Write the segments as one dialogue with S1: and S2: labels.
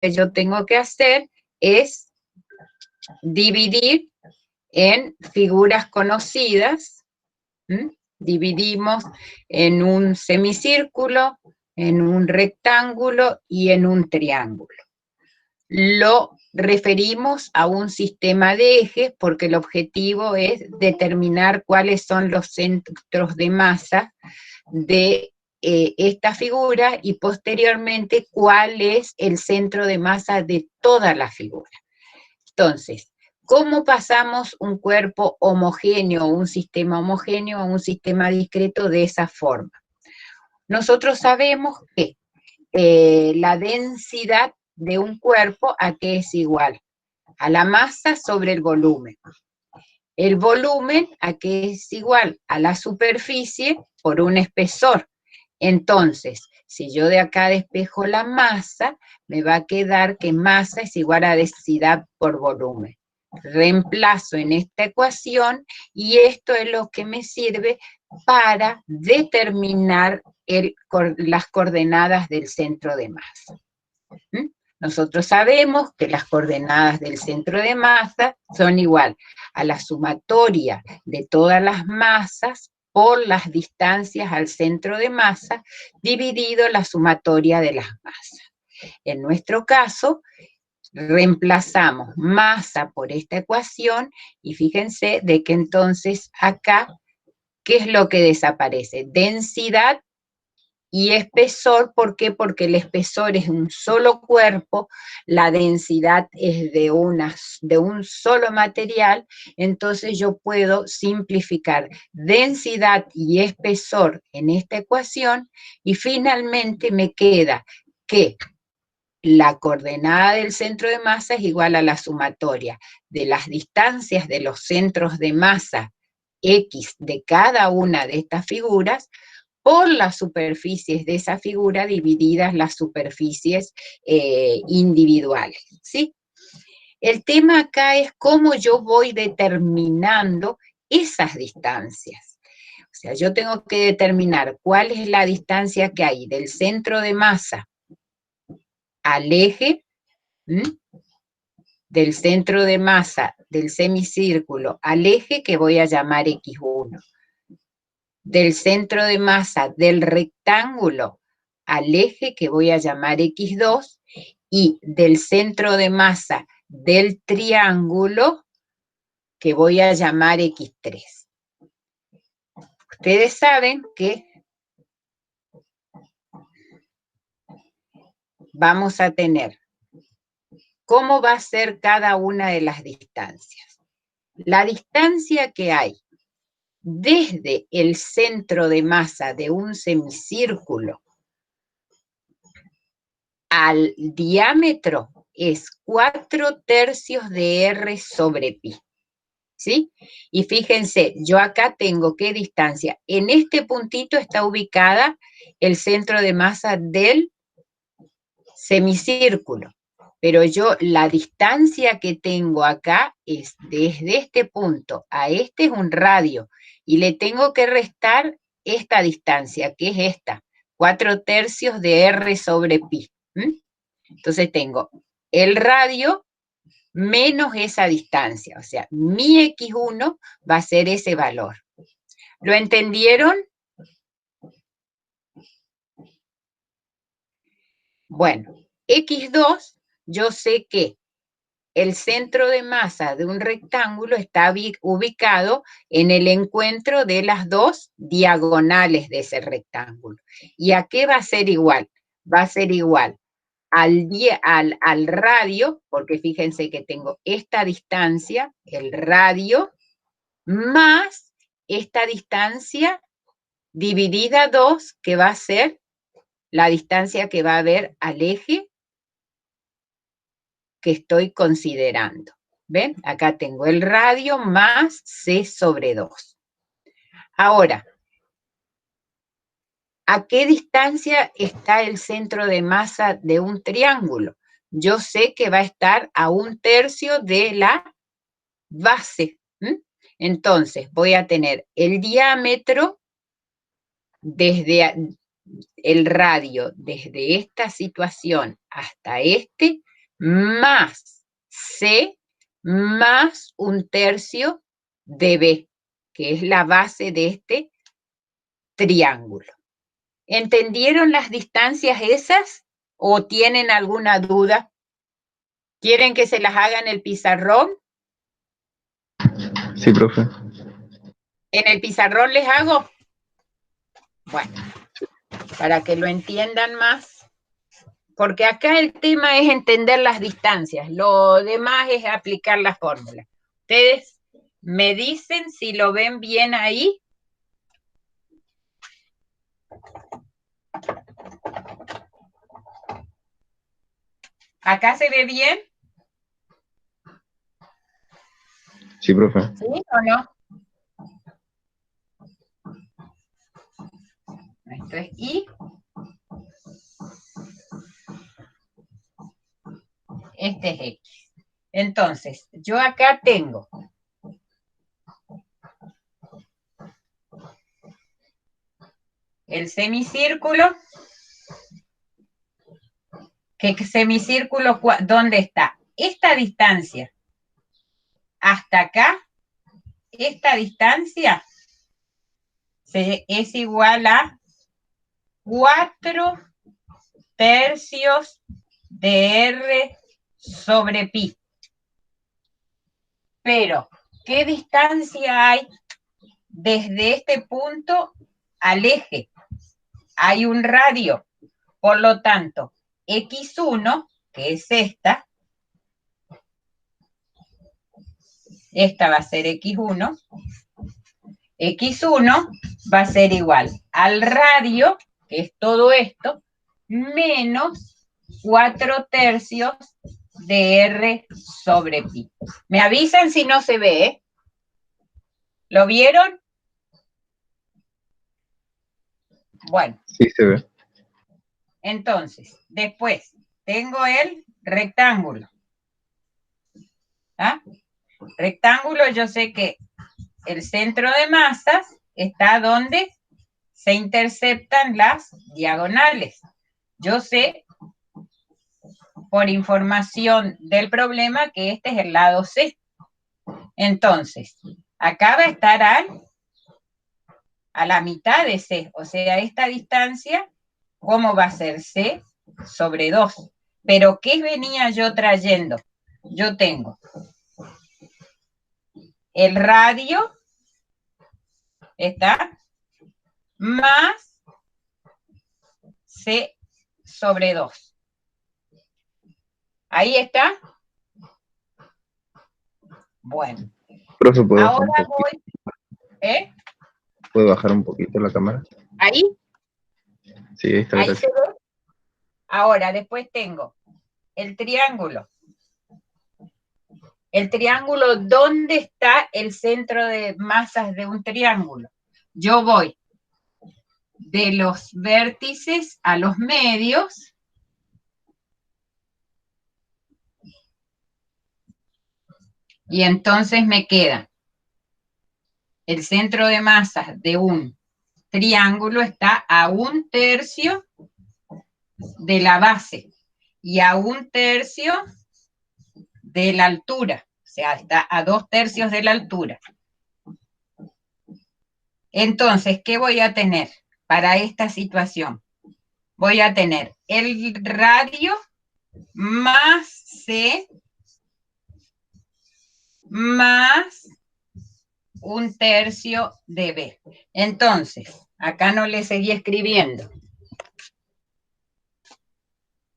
S1: que yo tengo que hacer es dividir en figuras conocidas. Dividimos en un semicírculo, en un rectángulo y en un triángulo. Lo referimos a un sistema de ejes porque el objetivo es determinar cuáles son los centros de masa de esta figura y posteriormente cuál es el centro de masa de toda la figura. Entonces, ¿cómo pasamos un cuerpo homogéneo, un sistema homogéneo a un sistema discreto de esa forma? Nosotros sabemos que la densidad de un cuerpo, ¿a qué es igual? A la masa sobre el volumen. El volumen, ¿a qué es igual? A la superficie por un espesor. Entonces, si yo de acá despejo la masa, me va a quedar que masa es igual a densidad por volumen. Reemplazo en esta ecuación y esto es lo que me sirve para determinar las coordenadas del centro de masa. Nosotros sabemos que las coordenadas del centro de masa son igual a la sumatoria de todas las masas por las distancias al centro de masa dividido la sumatoria de las masas. En nuestro caso, reemplazamos masa por esta ecuación y fíjense de que entonces acá, ¿qué es lo que desaparece? Densidad y espesor. ¿Por qué? Porque el espesor es un solo cuerpo, la densidad es de un solo material, entonces yo puedo simplificar densidad y espesor en esta ecuación y finalmente me queda que la coordenada del centro de masa es igual a la sumatoria de las distancias de los centros de masa X de cada una de estas figuras por las superficies de esa figura divididas las superficies individuales, ¿sí? El tema acá es cómo yo voy determinando esas distancias. O sea, yo tengo que determinar cuál es la distancia que hay del centro de masa al eje, del centro de masa del semicírculo al eje que voy a llamar X1, del centro de masa del rectángulo al eje que voy a llamar X2 y del centro de masa del triángulo que voy a llamar X3. Ustedes saben que vamos a tener cómo va a ser cada una de las distancias. La distancia que hay desde el centro de masa de un semicírculo al diámetro es 4/3 de R sobre pi, ¿sí? Y fíjense, yo acá tengo qué distancia. En este puntito está ubicada el centro de masa del semicírculo, pero yo la distancia que tengo acá es desde este punto a este es un radio y le tengo que restar esta distancia, que es esta, 4/3 de R sobre pi. Entonces tengo el radio menos esa distancia, o sea, mi X1 va a ser ese valor. ¿Lo entendieron? Bueno, X2, yo sé que el centro de masa de un rectángulo está ubicado en el encuentro de las dos diagonales de ese rectángulo. ¿Y a qué va a ser igual? Va a ser igual al radio, porque fíjense que tengo esta distancia, el radio, más esta distancia dividida 2, que va a ser la distancia que va a haber al eje que estoy considerando. ¿Ven? Acá tengo el radio más C sobre 2. Ahora, ¿a qué distancia está el centro de masa de un triángulo? Yo sé que va a estar a 1/3 de la base. Entonces, voy a tener el diámetro desde el radio, desde esta situación hasta este, más C más 1/3 de B, que es la base de este triángulo. ¿Entendieron las distancias esas o tienen alguna duda? ¿Quieren que se las haga en el pizarrón?
S2: Sí, profe.
S1: ¿En el pizarrón les hago? Bueno, para que lo entiendan más, porque acá el tema es entender las distancias, lo demás es aplicar la fórmula. Ustedes me dicen si lo ven bien ahí. ¿Acá se ve bien?
S2: Sí, profe.
S1: ¿Sí o no? Esto es Y. Este es X. Entonces, yo acá tengo el semicírculo. ¿Qué semicírculo? ¿Dónde está? Esta distancia hasta acá, esta distancia es igual a 4/3 de R sobre pi. Pero, ¿qué distancia hay desde este punto al eje? Hay un radio. Por lo tanto, X1, que es esta va a ser X1 va a ser igual al radio, que es todo esto, menos 4/3 de R sobre pi. ¿Me avisan si no se ve? ¿Lo vieron? Bueno.
S2: Sí, se ve.
S1: Entonces, después tengo el rectángulo. ¿Ah? Rectángulo, yo sé que el centro de masas está donde se interceptan las diagonales. Yo sé, por información del problema, que este es el lado C. Entonces, acá va a estar a la mitad de C, o sea, esta distancia, ¿cómo va a ser? C sobre 2. Pero, ¿qué venía yo trayendo? Yo tengo el radio, ¿está? Más C sobre 2. ¿Ahí está? Bueno.
S2: Profe, ¿puede bajar
S1: Ahora
S2: un poquito?
S1: voy,
S2: ¿Puede bajar un poquito la cámara?
S1: ¿ahí?
S2: Sí, ahí está,
S1: ¿Ahí se
S2: gracias.
S1: ve? Ahora, después tengo el triángulo. El triángulo, ¿dónde está el centro de masas de un triángulo? Yo voy de los vértices a los medios. Y entonces me queda el centro de masas de un triángulo está a 1/3 de la base y a 1/3 de la altura. O sea, está a 2/3 de la altura. Entonces, ¿qué voy a tener para esta situación? Voy a tener el radio más C más 1/3 de B. Entonces, acá no le seguí escribiendo.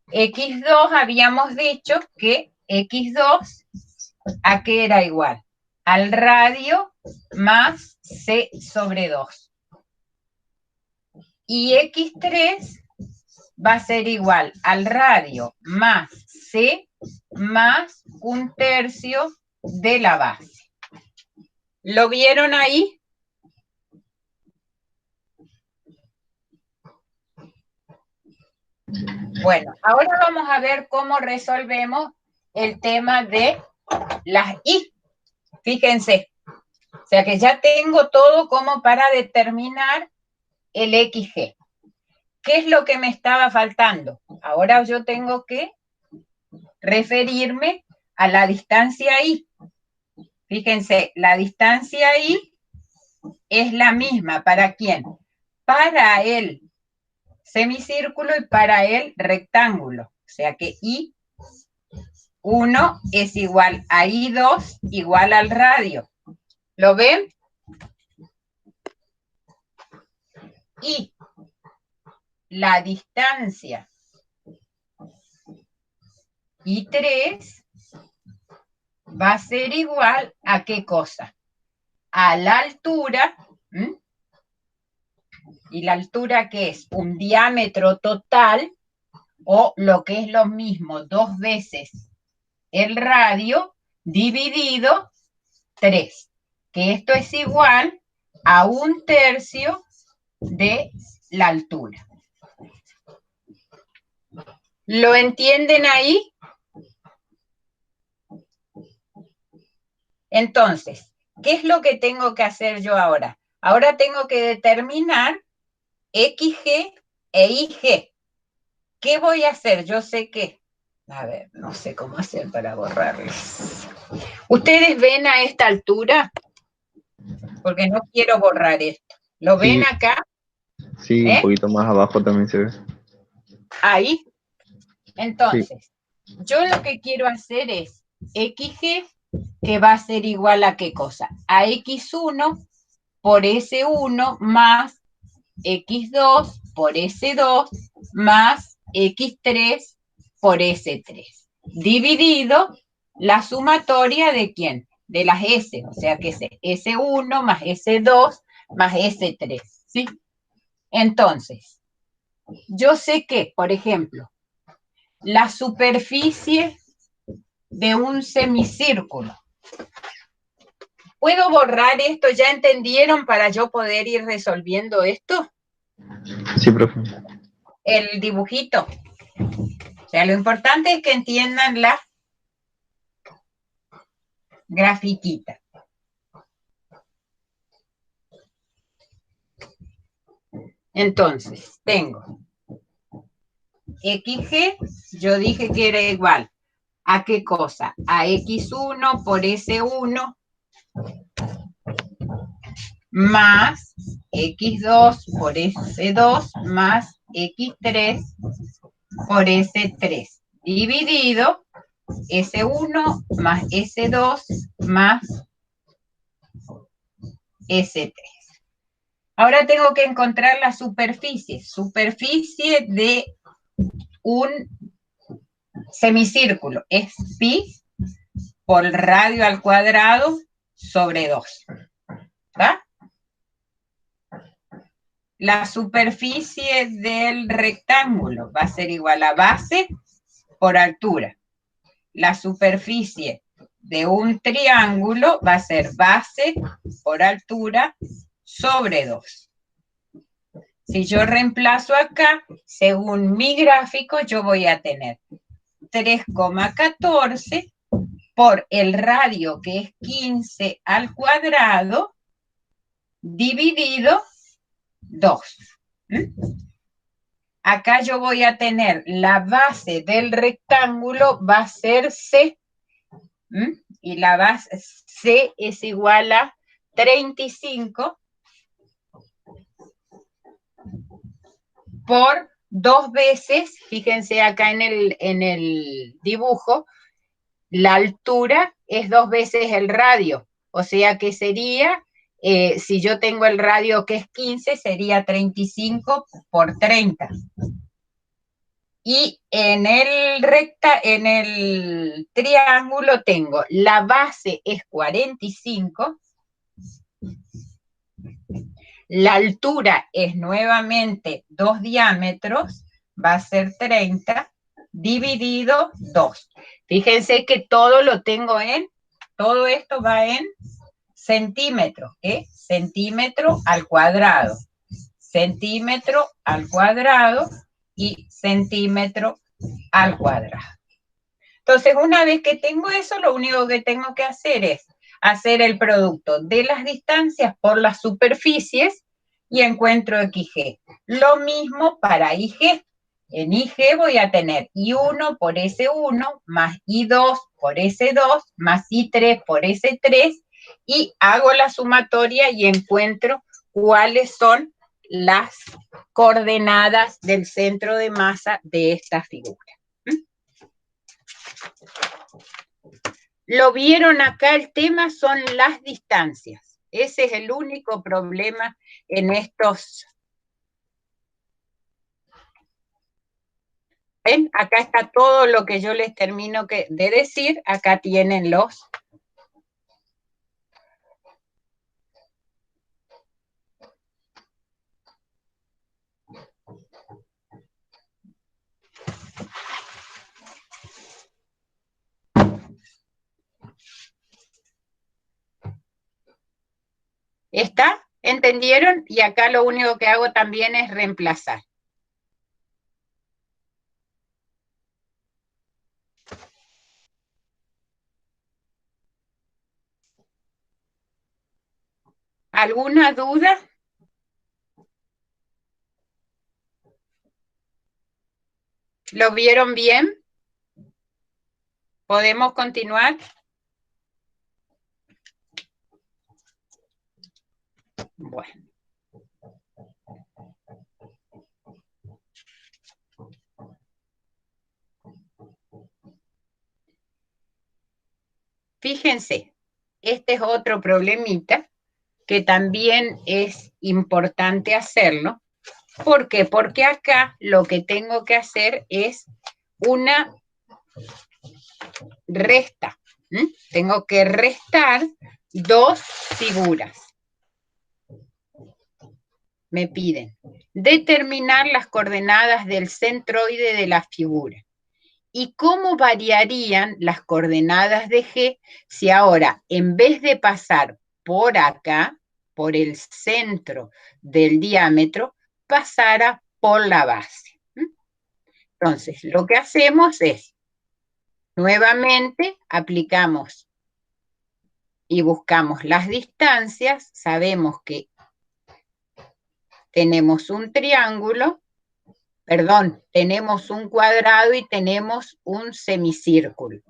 S1: X2 habíamos dicho que X2, ¿a qué era igual? Al radio más C sobre 2. Y X3 va a ser igual al radio más C más 1/3 de la base. ¿Lo vieron ahí? Bueno, ahora vamos a ver cómo resolvemos el tema de las Y. Fíjense, o sea que ya tengo todo como para determinar el XG. ¿Qué es lo que me estaba faltando? Ahora yo tengo que referirme a la distancia I. Fíjense, la distancia I es la misma. ¿Para quién? Para el semicírculo y para el rectángulo. O sea que I1 es igual a I2 igual al radio. ¿Lo ven? Y la distancia I3 va a ser igual a ¿qué cosa? A la altura, ¿m? ¿Y la altura qué es? Un diámetro total, o lo que es lo mismo, 2 veces el radio dividido 3, que esto es igual a 1/3 de la altura. ¿Lo entienden ahí? Entonces, ¿qué es lo que tengo que hacer yo ahora? Ahora tengo que determinar XG e IG. ¿Qué voy a hacer? Yo sé que... A ver, no sé cómo hacer para borrarles. ¿Ustedes ven a esta altura? Porque no quiero borrar esto. ¿Lo ven
S2: Sí,
S1: acá?
S2: sí, un poquito más abajo también se ve.
S1: Ahí.
S2: Sí,
S1: Entonces, yo lo que quiero hacer es XG, que va a ser igual a ¿qué cosa? A X1 por S1 más X2 por S2 más X3 por S3. Dividido la sumatoria de ¿quién? De las S, o sea que es S1 más S2 más S3, ¿sí? Entonces, yo sé que, por ejemplo, la superficie de un semicírculo. ¿Puedo borrar esto? ¿Ya entendieron para yo poder ir resolviendo esto?
S2: sí, profe.
S1: El dibujito. O sea, lo importante es que entiendan la grafiquita. Entonces, tengo XG, yo dije que era igual ¿a qué cosa? A X1 por S1 más X2 por S2 más X3 por S3 dividido S1 más S2 más S3. Ahora tengo que encontrar la superficie de un semicírculo. Es pi por radio al cuadrado sobre 2. ¿Va? La superficie del rectángulo va a ser igual a base por altura. La superficie de un triángulo va a ser base por altura sobre 2. Si yo reemplazo acá, según mi gráfico, yo voy a tener 3,14 por el radio, que es 15 al cuadrado, dividido 2. Acá yo voy a tener la base del rectángulo, va a ser C. Y la base C es igual a 35 por 2 veces, fíjense acá en el dibujo, la altura es 2 veces el radio, o sea que sería, si yo tengo el radio que es 15, sería 35 por 30. Y en el triángulo tengo, la base es 45, la altura es nuevamente 2 diámetros, va a ser 30, dividido 2. Fíjense que todo esto va en centímetros, ¿eh? Centímetro al cuadrado y centímetro al cuadrado. Entonces, una vez que tengo eso, lo único que tengo que hacer es hacer el producto de las distancias por las superficies y encuentro XG. Lo mismo para IG. En IG voy a tener I1 por S1 más I2 por S2 más I3 por S3 y hago la sumatoria y encuentro cuáles son las coordenadas del centro de masa de esta figura. Lo vieron acá, el tema son las distancias. Ese es el único problema en estos. ¿Ven? Acá está todo lo que yo les termino de decir. Acá tienen los. ¿Está? ¿Entendieron? Y acá lo único que hago también es reemplazar. ¿Alguna duda? ¿Lo vieron bien? ¿Podemos continuar? Bueno. Fíjense, este es otro problemita que también es importante hacerlo. ¿Por qué? Porque acá lo que tengo que hacer es una resta. Tengo que restar dos figuras. Me piden determinar las coordenadas del centroide de la figura. ¿Y cómo variarían las coordenadas de G si ahora, en vez de pasar por acá, por el centro del diámetro, pasara por la base? Entonces, lo que hacemos es, nuevamente, aplicamos y buscamos las distancias. Sabemos que tenemos un triángulo, tenemos un cuadrado y tenemos un semicírculo.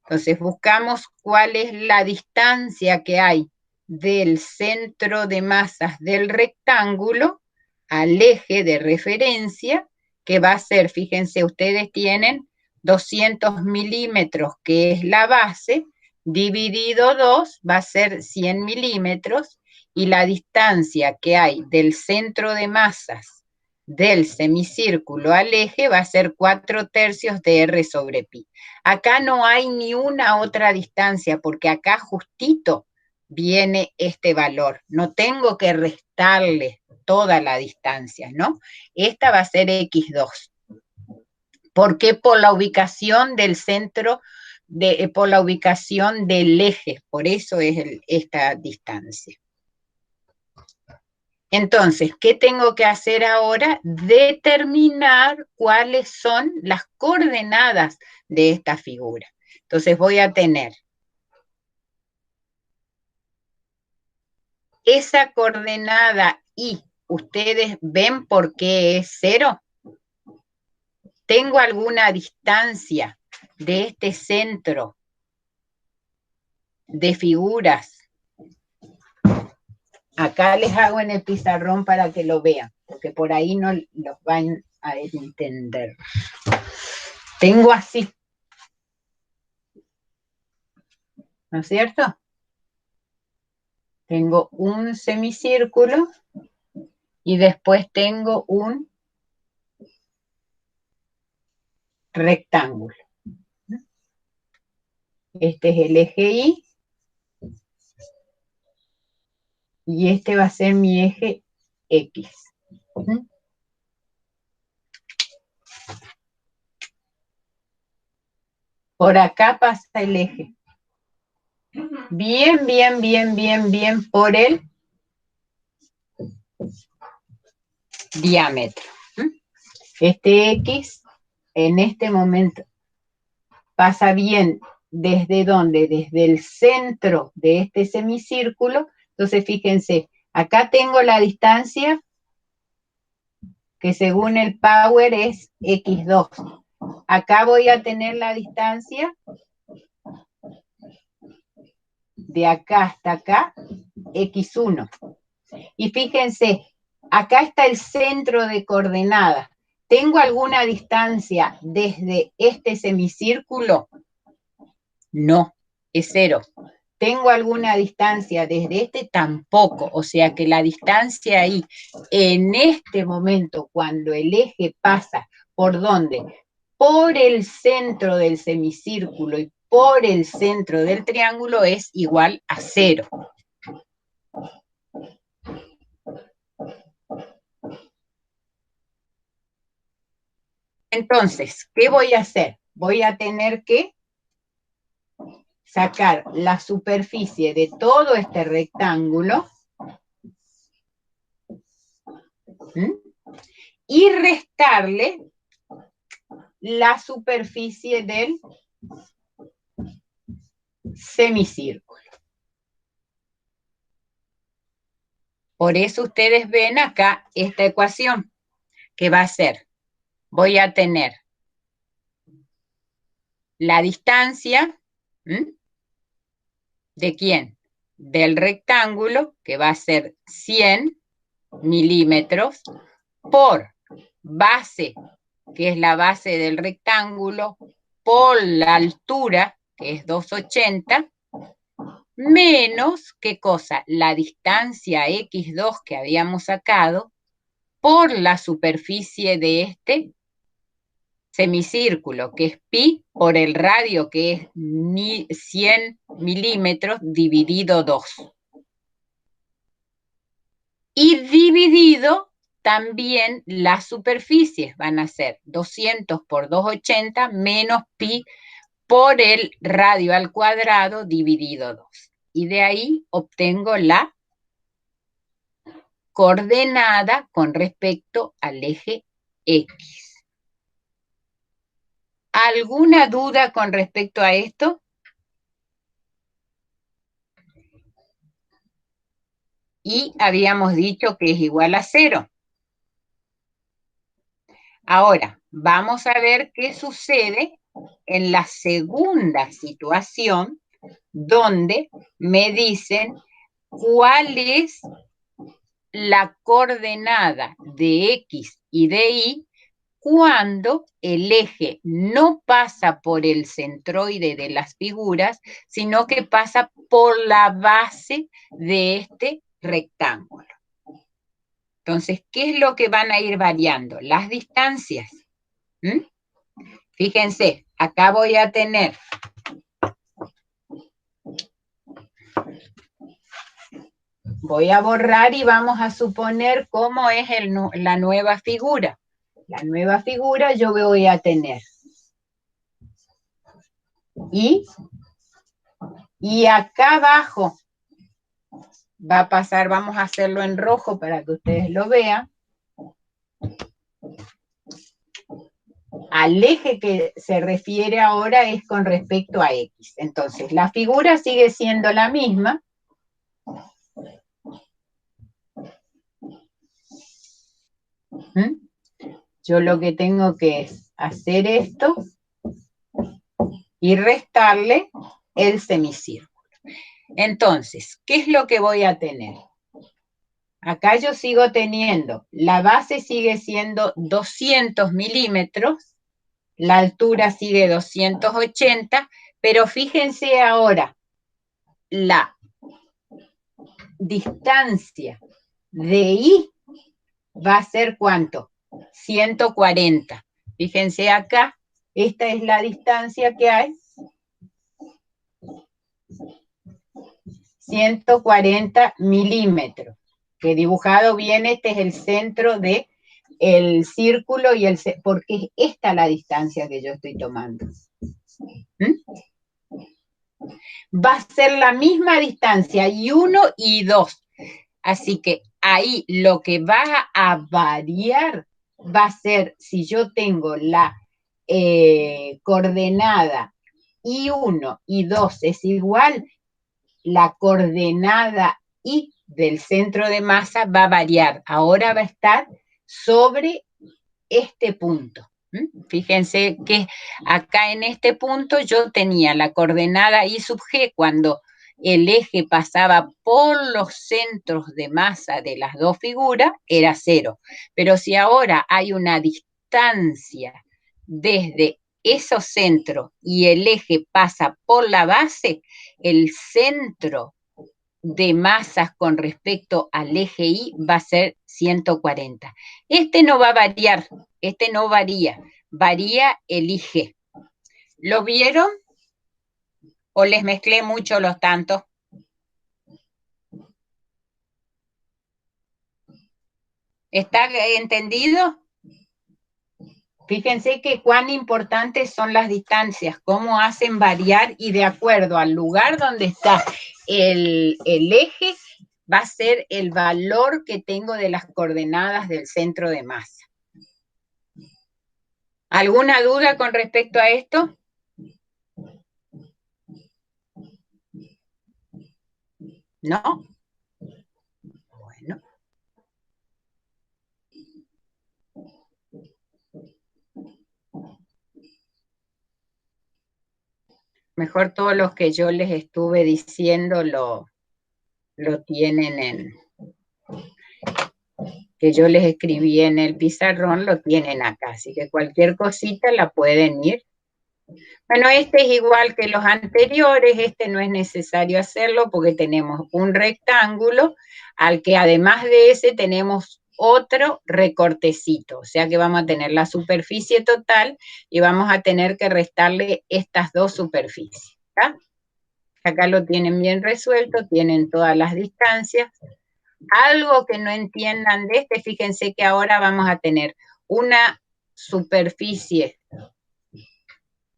S1: Entonces buscamos cuál es la distancia que hay del centro de masas del rectángulo al eje de referencia, que va a ser, fíjense, ustedes tienen 200 milímetros, que es la base, dividido 2 va a ser 100 milímetros, y la distancia que hay del centro de masas del semicírculo al eje va a ser 4/3 de R sobre pi. Acá no hay ni una otra distancia, porque acá justito viene este valor. No tengo que restarle toda la distancia, ¿no? Esta va a ser x2. ¿Por qué? Por la ubicación del centro, por la ubicación del eje. Por eso es esta distancia. Entonces, ¿qué tengo que hacer ahora? Determinar cuáles son las coordenadas de esta figura. Entonces voy a tener esa coordenada y ustedes ven por qué es 0. ¿Tengo alguna distancia de este centro de figuras? Acá les hago en el pizarrón para que lo vean, porque por ahí no los van a entender. Tengo así, ¿no es cierto? Tengo un semicírculo y después tengo un rectángulo. Este es el eje Y y este va a ser mi eje X. Por acá pasa el eje. Bien, bien, bien, bien, bien por el diámetro. Este X en este momento pasa bien, ¿desde dónde? Desde el centro de este semicírculo. Entonces, fíjense, acá tengo la distancia que según el power es x2. Acá voy a tener la distancia de acá hasta acá, x1. Y fíjense, acá está el centro de coordenadas. ¿Tengo alguna distancia desde este semicírculo? No, es 0. ¿Tengo alguna distancia desde este? Tampoco. O sea que la distancia ahí, en este momento, cuando el eje pasa, ¿por dónde? Por el centro del semicírculo y por el centro del triángulo, es igual a 0. Entonces, ¿qué voy a hacer? Voy a tener que sacar la superficie de todo este rectángulo y restarle la superficie del semicírculo. Por eso ustedes ven acá esta ecuación, que va a ser, voy a tener la distancia, ¿de quién? Del rectángulo, que va a ser 100 milímetros, por base, que es la base del rectángulo, por la altura, que es 280, menos, ¿qué cosa? La distancia x2 que habíamos sacado, por la superficie de este semicírculo, que es pi, por el radio, que es 100 milímetros, dividido 2. Y dividido también las superficies, van a ser 200 por 280 menos pi por el radio al cuadrado dividido 2. Y de ahí obtengo la coordenada con respecto al eje X. ¿Alguna duda con respecto a esto? Y habíamos dicho que es igual a 0. Ahora, vamos a ver qué sucede en la segunda situación, donde me dicen cuál es la coordenada de X y de Y cuando el eje no pasa por el centroide de las figuras, sino que pasa por la base de este rectángulo. Entonces, ¿qué es lo que van a ir variando? Las distancias. Fíjense, acá voy a tener voy a borrar y vamos a suponer cómo es la nueva figura. La nueva figura yo voy a tener y acá abajo va a pasar, vamos a hacerlo en rojo para que ustedes lo vean. Al eje que se refiere ahora es con respecto a X. Entonces, la figura sigue siendo la misma. Yo lo que tengo que es hacer esto y restarle el semicírculo. Entonces, ¿qué es lo que voy a tener? Acá yo sigo teniendo, la base sigue siendo 200 milímetros, la altura sigue 280, pero fíjense ahora, la distancia de Y va a ser ¿cuánto? 140. Fíjense acá, esta es la distancia que hay. 140 milímetros. Que dibujado bien, este es el centro del círculo y porque es esta la distancia que yo estoy tomando. Va a ser la misma distancia, y 1 y 2. Así que ahí lo que va a variar va a ser, si yo tengo la coordenada y1 y 2 es igual, la coordenada y del centro de masa va a variar. Ahora va a estar sobre este punto. Fíjense que acá en este punto yo tenía la coordenada I sub G cuando el eje pasaba por los centros de masa de las dos figuras, era 0. Pero si ahora hay una distancia desde esos centros y el eje pasa por la base, el centro de masas con respecto al eje Y va a ser 140. Este no va a variar, este no varía, varía el IG. ¿Lo vieron? ¿O les mezclé mucho los tantos? ¿Está entendido? Fíjense que cuán importantes son las distancias, cómo hacen variar y de acuerdo al lugar donde está el eje, va a ser el valor que tengo de las coordenadas del centro de masa. ¿Alguna duda con respecto a esto? ¿No? Bueno. Mejor todos los que yo les estuve diciendo lo tienen que yo les escribí en el pizarrón, lo tienen acá. Así que cualquier cosita la pueden ir. Bueno, este es igual que los anteriores, este no es necesario hacerlo porque tenemos un rectángulo al que además de ese tenemos otro recortecito, o sea que vamos a tener la superficie total y vamos a tener que restarle estas dos superficies, ¿está? Acá lo tienen bien resuelto, tienen todas las distancias. Algo que no entiendan de este, fíjense que ahora vamos a tener una superficie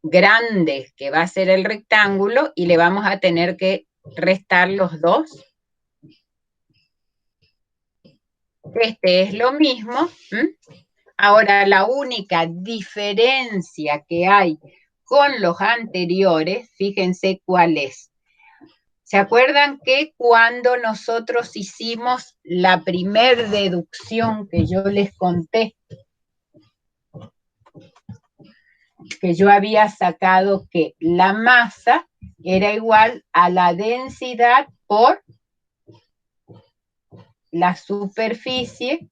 S1: grande que va a ser el rectángulo y le vamos a tener que restar los dos. Este es lo mismo. Ahora la única diferencia que hay con los anteriores, fíjense cuál es. ¿Se acuerdan que cuando nosotros hicimos la primer deducción que yo les conté, que yo había sacado que la masa era igual a la densidad por la superficie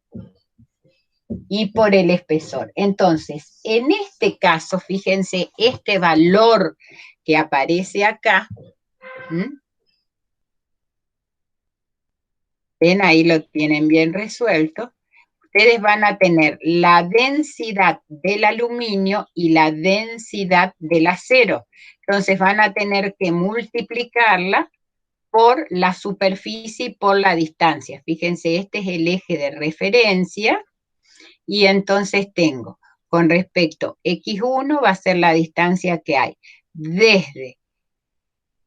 S1: y por el espesor? Entonces, en este caso, fíjense, este valor que aparece acá, ven, ahí lo tienen bien resuelto. Ustedes van a tener la densidad del aluminio y la densidad del acero. Entonces van a tener que multiplicarla por la superficie y por la distancia. Fíjense, este es el eje de referencia y entonces tengo, con respecto a X1 va a ser la distancia que hay desde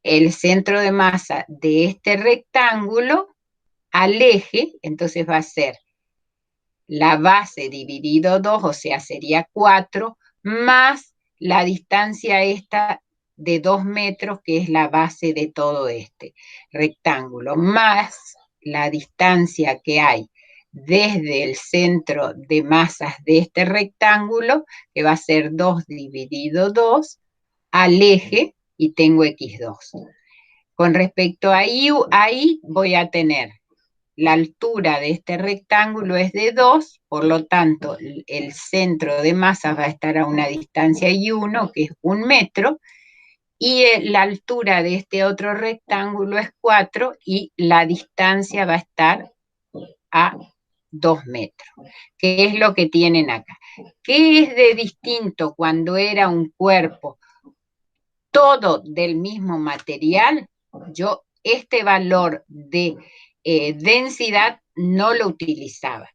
S1: el centro de masa de este rectángulo al eje, entonces va a ser la base dividido 2, o sea, sería 4, más la distancia esta de 2 metros, que es la base de todo este rectángulo, más la distancia que hay desde el centro de masas de este rectángulo, que va a ser 2 dividido 2, al eje, y tengo X2. Con respecto a ahí voy a tener la altura de este rectángulo es de 2, por lo tanto, el centro de masa va a estar a una distancia Y1, que es 1 metro, y la altura de este otro rectángulo es 4, y la distancia va a estar a 2 metros. ¿Qué es lo que tienen acá? ¿Qué es de distinto cuando era un cuerpo todo del mismo material? Yo este valor de densidad no lo utilizaba.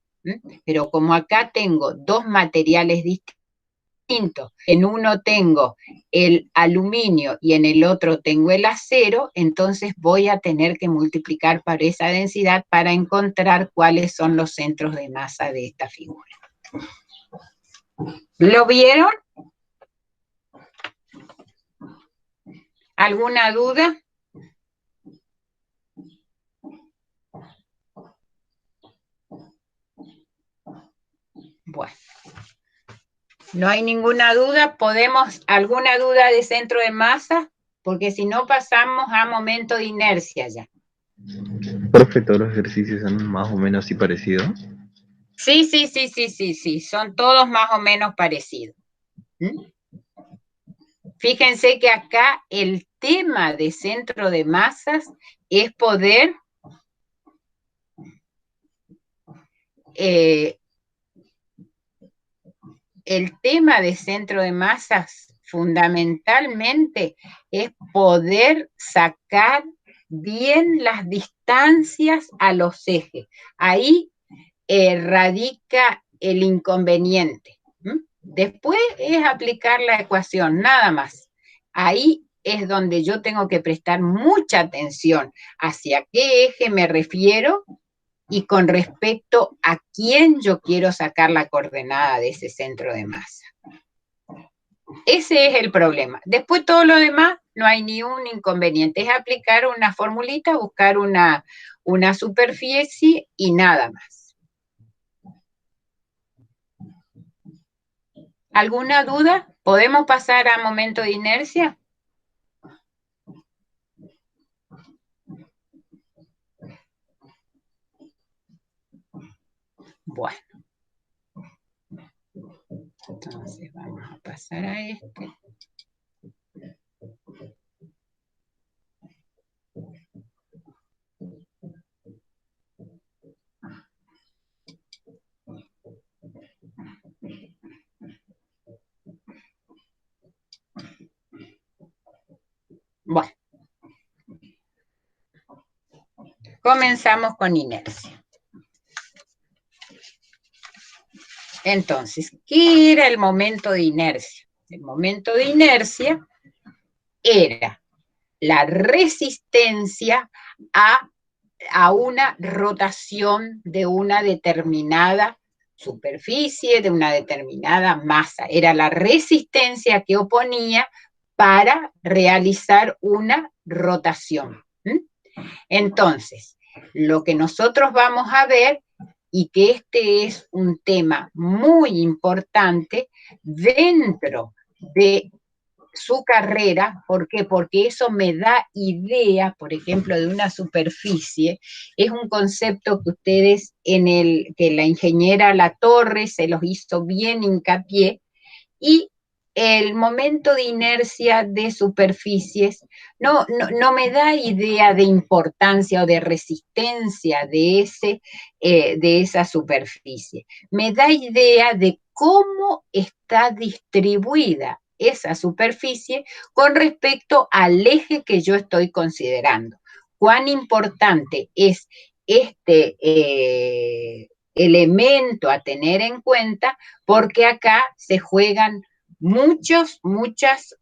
S1: Pero como acá tengo dos materiales distintos, en uno tengo el aluminio y en el otro tengo el acero, entonces voy a tener que multiplicar por esa densidad para encontrar cuáles son los centros de masa de esta figura. ¿Lo vieron? ¿Alguna duda? Bueno. No hay ninguna duda. ¿Podemos, alguna duda de centro de masa? Porque si no pasamos a momento de inercia ya.
S2: Profe, todos los ejercicios son más o menos así parecidos.
S1: Sí, son todos más o menos parecidos. ¿Mm? Fíjense que acá el tema de centro de masas es poder el tema de centro de masas fundamentalmente es poder sacar bien las distancias a los ejes. Ahí radica el inconveniente. Después es aplicar la ecuación, nada más. Ahí es donde yo tengo que prestar mucha atención hacia qué eje me refiero y con respecto a quién yo quiero sacar la coordenada de ese centro de masa. Ese es el problema. Después todo lo demás no hay ni un inconveniente. Es aplicar una formulita, buscar una superficie y nada más. ¿Alguna duda? ¿Podemos pasar a momento de inercia? Bueno. Entonces vamos a pasar a este. Bueno. Comenzamos con inercia. Entonces, ¿qué era el momento de inercia? El momento de inercia era la resistencia a una rotación de una determinada superficie, de una determinada masa. Era la resistencia que oponía para realizar una rotación. Entonces, lo que nosotros vamos a ver, y que este es un tema muy importante dentro de su carrera. ¿Por qué? Porque eso me da idea, por ejemplo, de una superficie. Es un concepto que ustedes, que la ingeniera Latorre se los hizo bien hincapié, y el momento de inercia de superficies no me da idea de importancia o de resistencia de esa superficie. Me da idea de cómo está distribuida esa superficie con respecto al eje que yo estoy considerando. Cuán importante es este elemento a tener en cuenta, porque acá se juegan muchas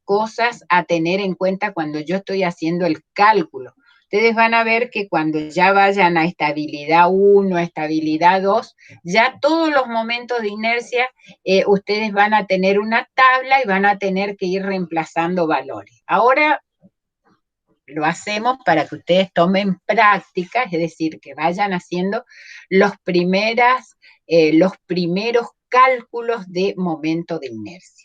S1: cosas a tener en cuenta cuando yo estoy haciendo el cálculo. Ustedes van a ver que cuando ya vayan a estabilidad 1, a estabilidad 2, ya todos los momentos de inercia, ustedes van a tener una tabla y van a tener que ir reemplazando valores. Ahora lo hacemos para que ustedes tomen práctica, es decir, que vayan haciendo los primeros cálculos de momento de inercia.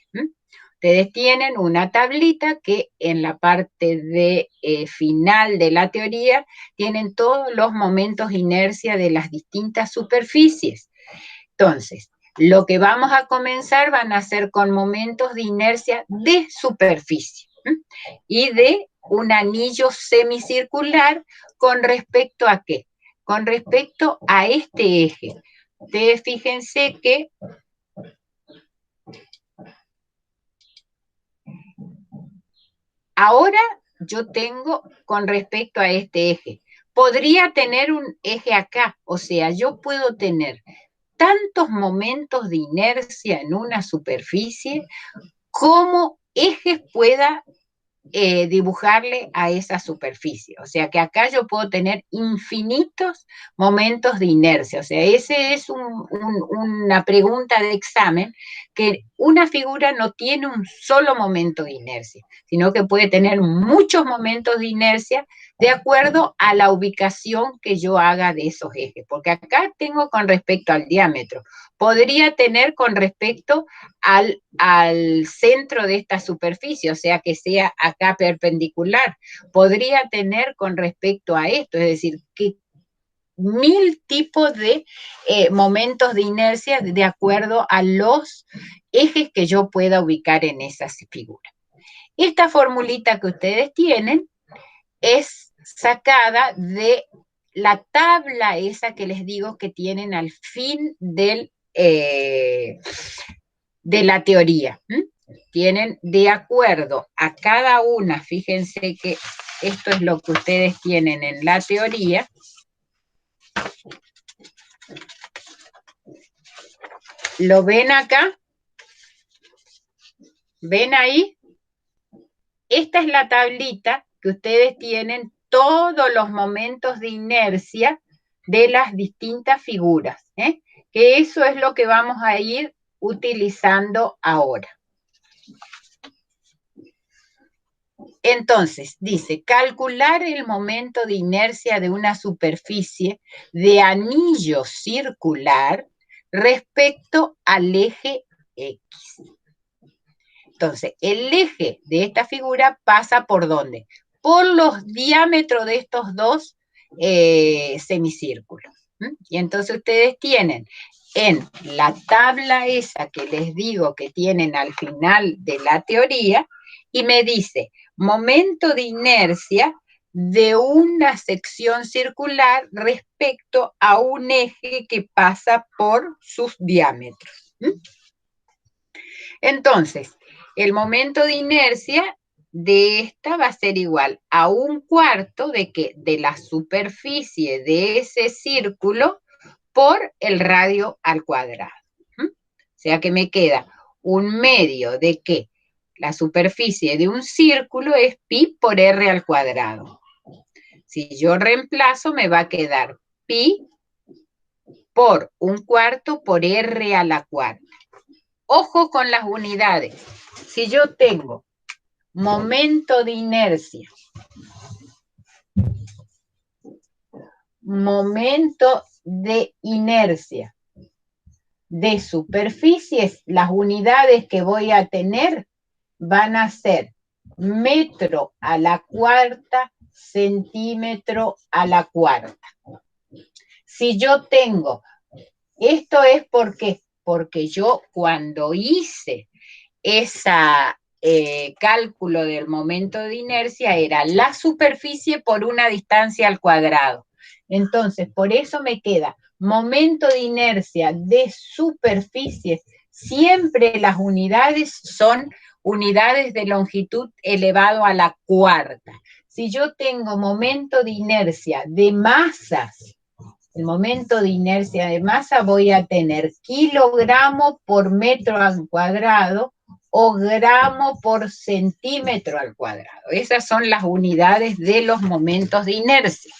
S1: Ustedes tienen una tablita que en la parte de final de la teoría tienen todos los momentos de inercia de las distintas superficies. Entonces, lo que vamos a comenzar van a ser con momentos de inercia de superficie y de un anillo semicircular. ¿Con respecto a qué? Con respecto a este eje. Ustedes fíjense que ahora yo tengo con respecto a este eje. Podría tener un eje acá, o sea, yo puedo tener tantos momentos de inercia en una superficie como ejes pueda dibujarle a esa superficie. O sea que acá yo puedo tener infinitos momentos de inercia. O sea, esa es una pregunta de examen que una figura no tiene un solo momento de inercia, sino que puede tener muchos momentos de inercia de acuerdo a la ubicación que yo haga de esos ejes, porque acá tengo con respecto al diámetro, podría tener con respecto al centro de esta superficie, o sea, que sea acá perpendicular, podría tener con respecto a esto, es decir, que 1000 tipos de momentos de inercia de acuerdo a los ejes que yo pueda ubicar en esas figuras. Esta formulita que ustedes tienen es sacada de la tabla esa que les digo que tienen al fin de la teoría. Tienen de acuerdo a cada una, fíjense que esto es lo que ustedes tienen en la teoría. ¿Lo ven acá? ¿Ven ahí? Esta es la tablita que ustedes tienen todos los momentos de inercia de las distintas figuras, que eso es lo que vamos a ir utilizando ahora. Entonces, dice, calcular el momento de inercia de una superficie de anillo circular respecto al eje X. Entonces, el eje de esta figura pasa ¿por dónde? Por los diámetros de estos dos semicírculos. Y entonces ustedes tienen en la tabla esa que les digo que tienen al final de la teoría, y me dice, momento de inercia de una sección circular respecto a un eje que pasa por sus diámetros. Entonces, el momento de inercia de esta va a ser igual a 1/4 de que de la superficie de ese círculo por el radio al cuadrado. O sea que me queda 1/2 de que la superficie de un círculo es pi por r al cuadrado. Si yo reemplazo, me va a quedar pi por 1/4 por r a la cuarta. Ojo con las unidades. Si yo tengo momento de inercia, de superficies, las unidades que voy a tener van a ser metro a la cuarta, centímetro a la cuarta. Si yo tengo, esto es porque yo cuando hice esa cálculo del momento de inercia era la superficie por una distancia al cuadrado. Entonces, por eso me queda momento de inercia de superficie. Siempre las unidades son unidades de longitud elevado a la cuarta. Si yo tengo momento de inercia de masas, el momento de inercia de masa voy a tener kilogramo por metro al cuadrado o gramo por centímetro al cuadrado. Esas son las unidades de los momentos de inercia.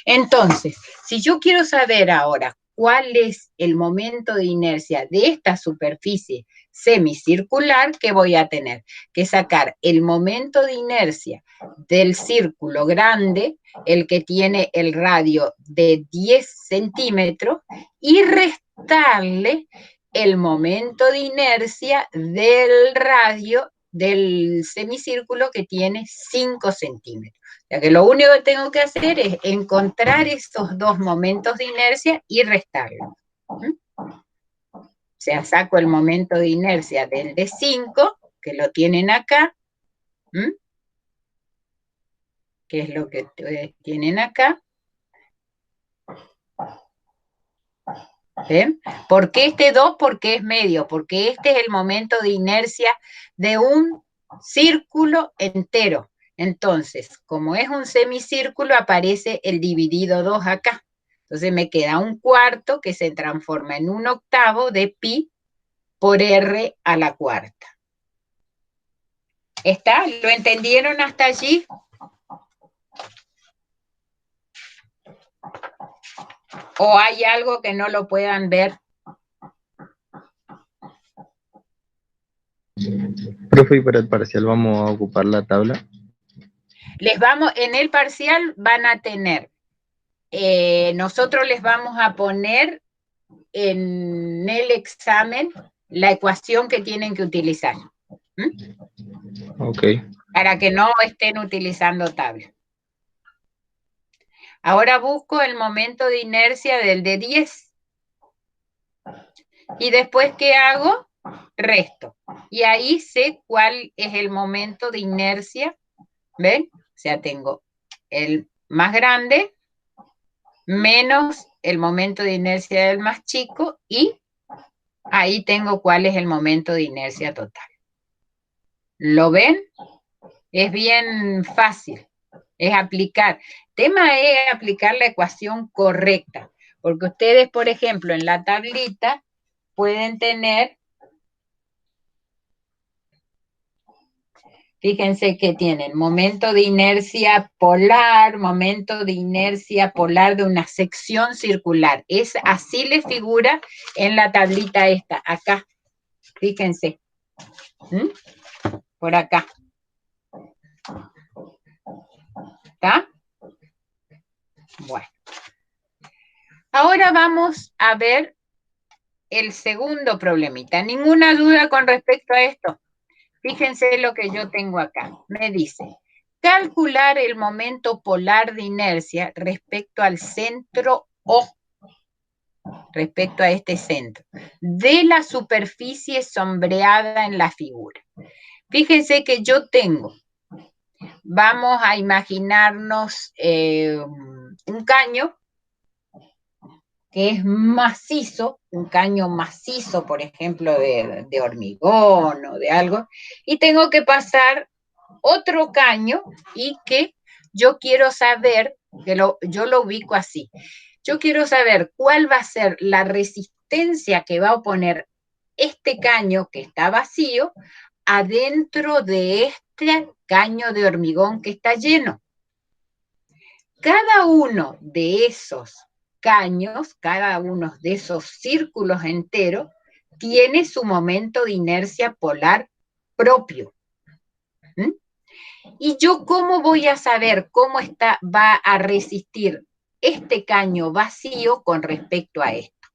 S1: Entonces, si yo quiero saber ahora cuál es el momento de inercia de esta superficie semicircular, ¿qué voy a tener? Que sacar el momento de inercia del círculo grande, el que tiene el radio de 10 centímetros, y restarle el momento de inercia del radio del semicírculo que tiene 5 centímetros. O sea que lo único que tengo que hacer es encontrar esos dos momentos de inercia y restarlos. O sea, saco el momento de inercia del de 5, que lo tienen acá, que es lo que ustedes tienen acá. ¿Ven? ¿Por qué este 2? Porque es medio, porque este es el momento de inercia de un círculo entero. Entonces, como es un semicírculo, aparece el dividido 2 acá. Entonces me queda 1/4 que se transforma en 1/8 de pi por r a la cuarta. ¿Está? ¿Lo entendieron hasta allí? ¿O hay algo que no lo puedan ver?
S2: Profe, y para el parcial vamos a ocupar la tabla.
S1: En el parcial van a tener, nosotros les vamos a poner en el examen la ecuación que tienen que utilizar.
S2: Ok.
S1: Para que no estén utilizando tabla. Ahora busco el momento de inercia del de 10. Y después, ¿qué hago? Resto. Y ahí sé cuál es el momento de inercia. ¿Ven? O sea, tengo el más grande menos el momento de inercia del más chico y ahí tengo cuál es el momento de inercia total. ¿Lo ven? Es bien fácil. Es aplicar. Tema es aplicar la ecuación correcta. Porque ustedes, por ejemplo, en la tablita pueden tener, fíjense que tienen momento de inercia polar de una sección circular. Así le figura en la tablita esta, acá. Fíjense. Por acá. ¿Está? Bueno. Ahora vamos a ver el segundo problemita. ¿Ninguna duda con respecto a esto? Fíjense lo que yo tengo acá. Me dice, calcular el momento polar de inercia respecto al centro O, respecto a este centro, de la superficie sombreada en la figura. Fíjense que yo tengo, vamos a imaginarnos un caño que es macizo, un caño macizo, por ejemplo, de hormigón o de algo, y tengo que pasar otro caño y que yo quiero saber, yo lo ubico así, yo quiero saber cuál va a ser la resistencia que va a oponer este caño que está vacío adentro de este caño de hormigón que está lleno. Cada uno de esos caños, cada uno de esos círculos enteros, tiene su momento de inercia polar propio. ¿Mm? ¿Y yo cómo voy a saber cómo va a resistir este caño vacío con respecto a esto?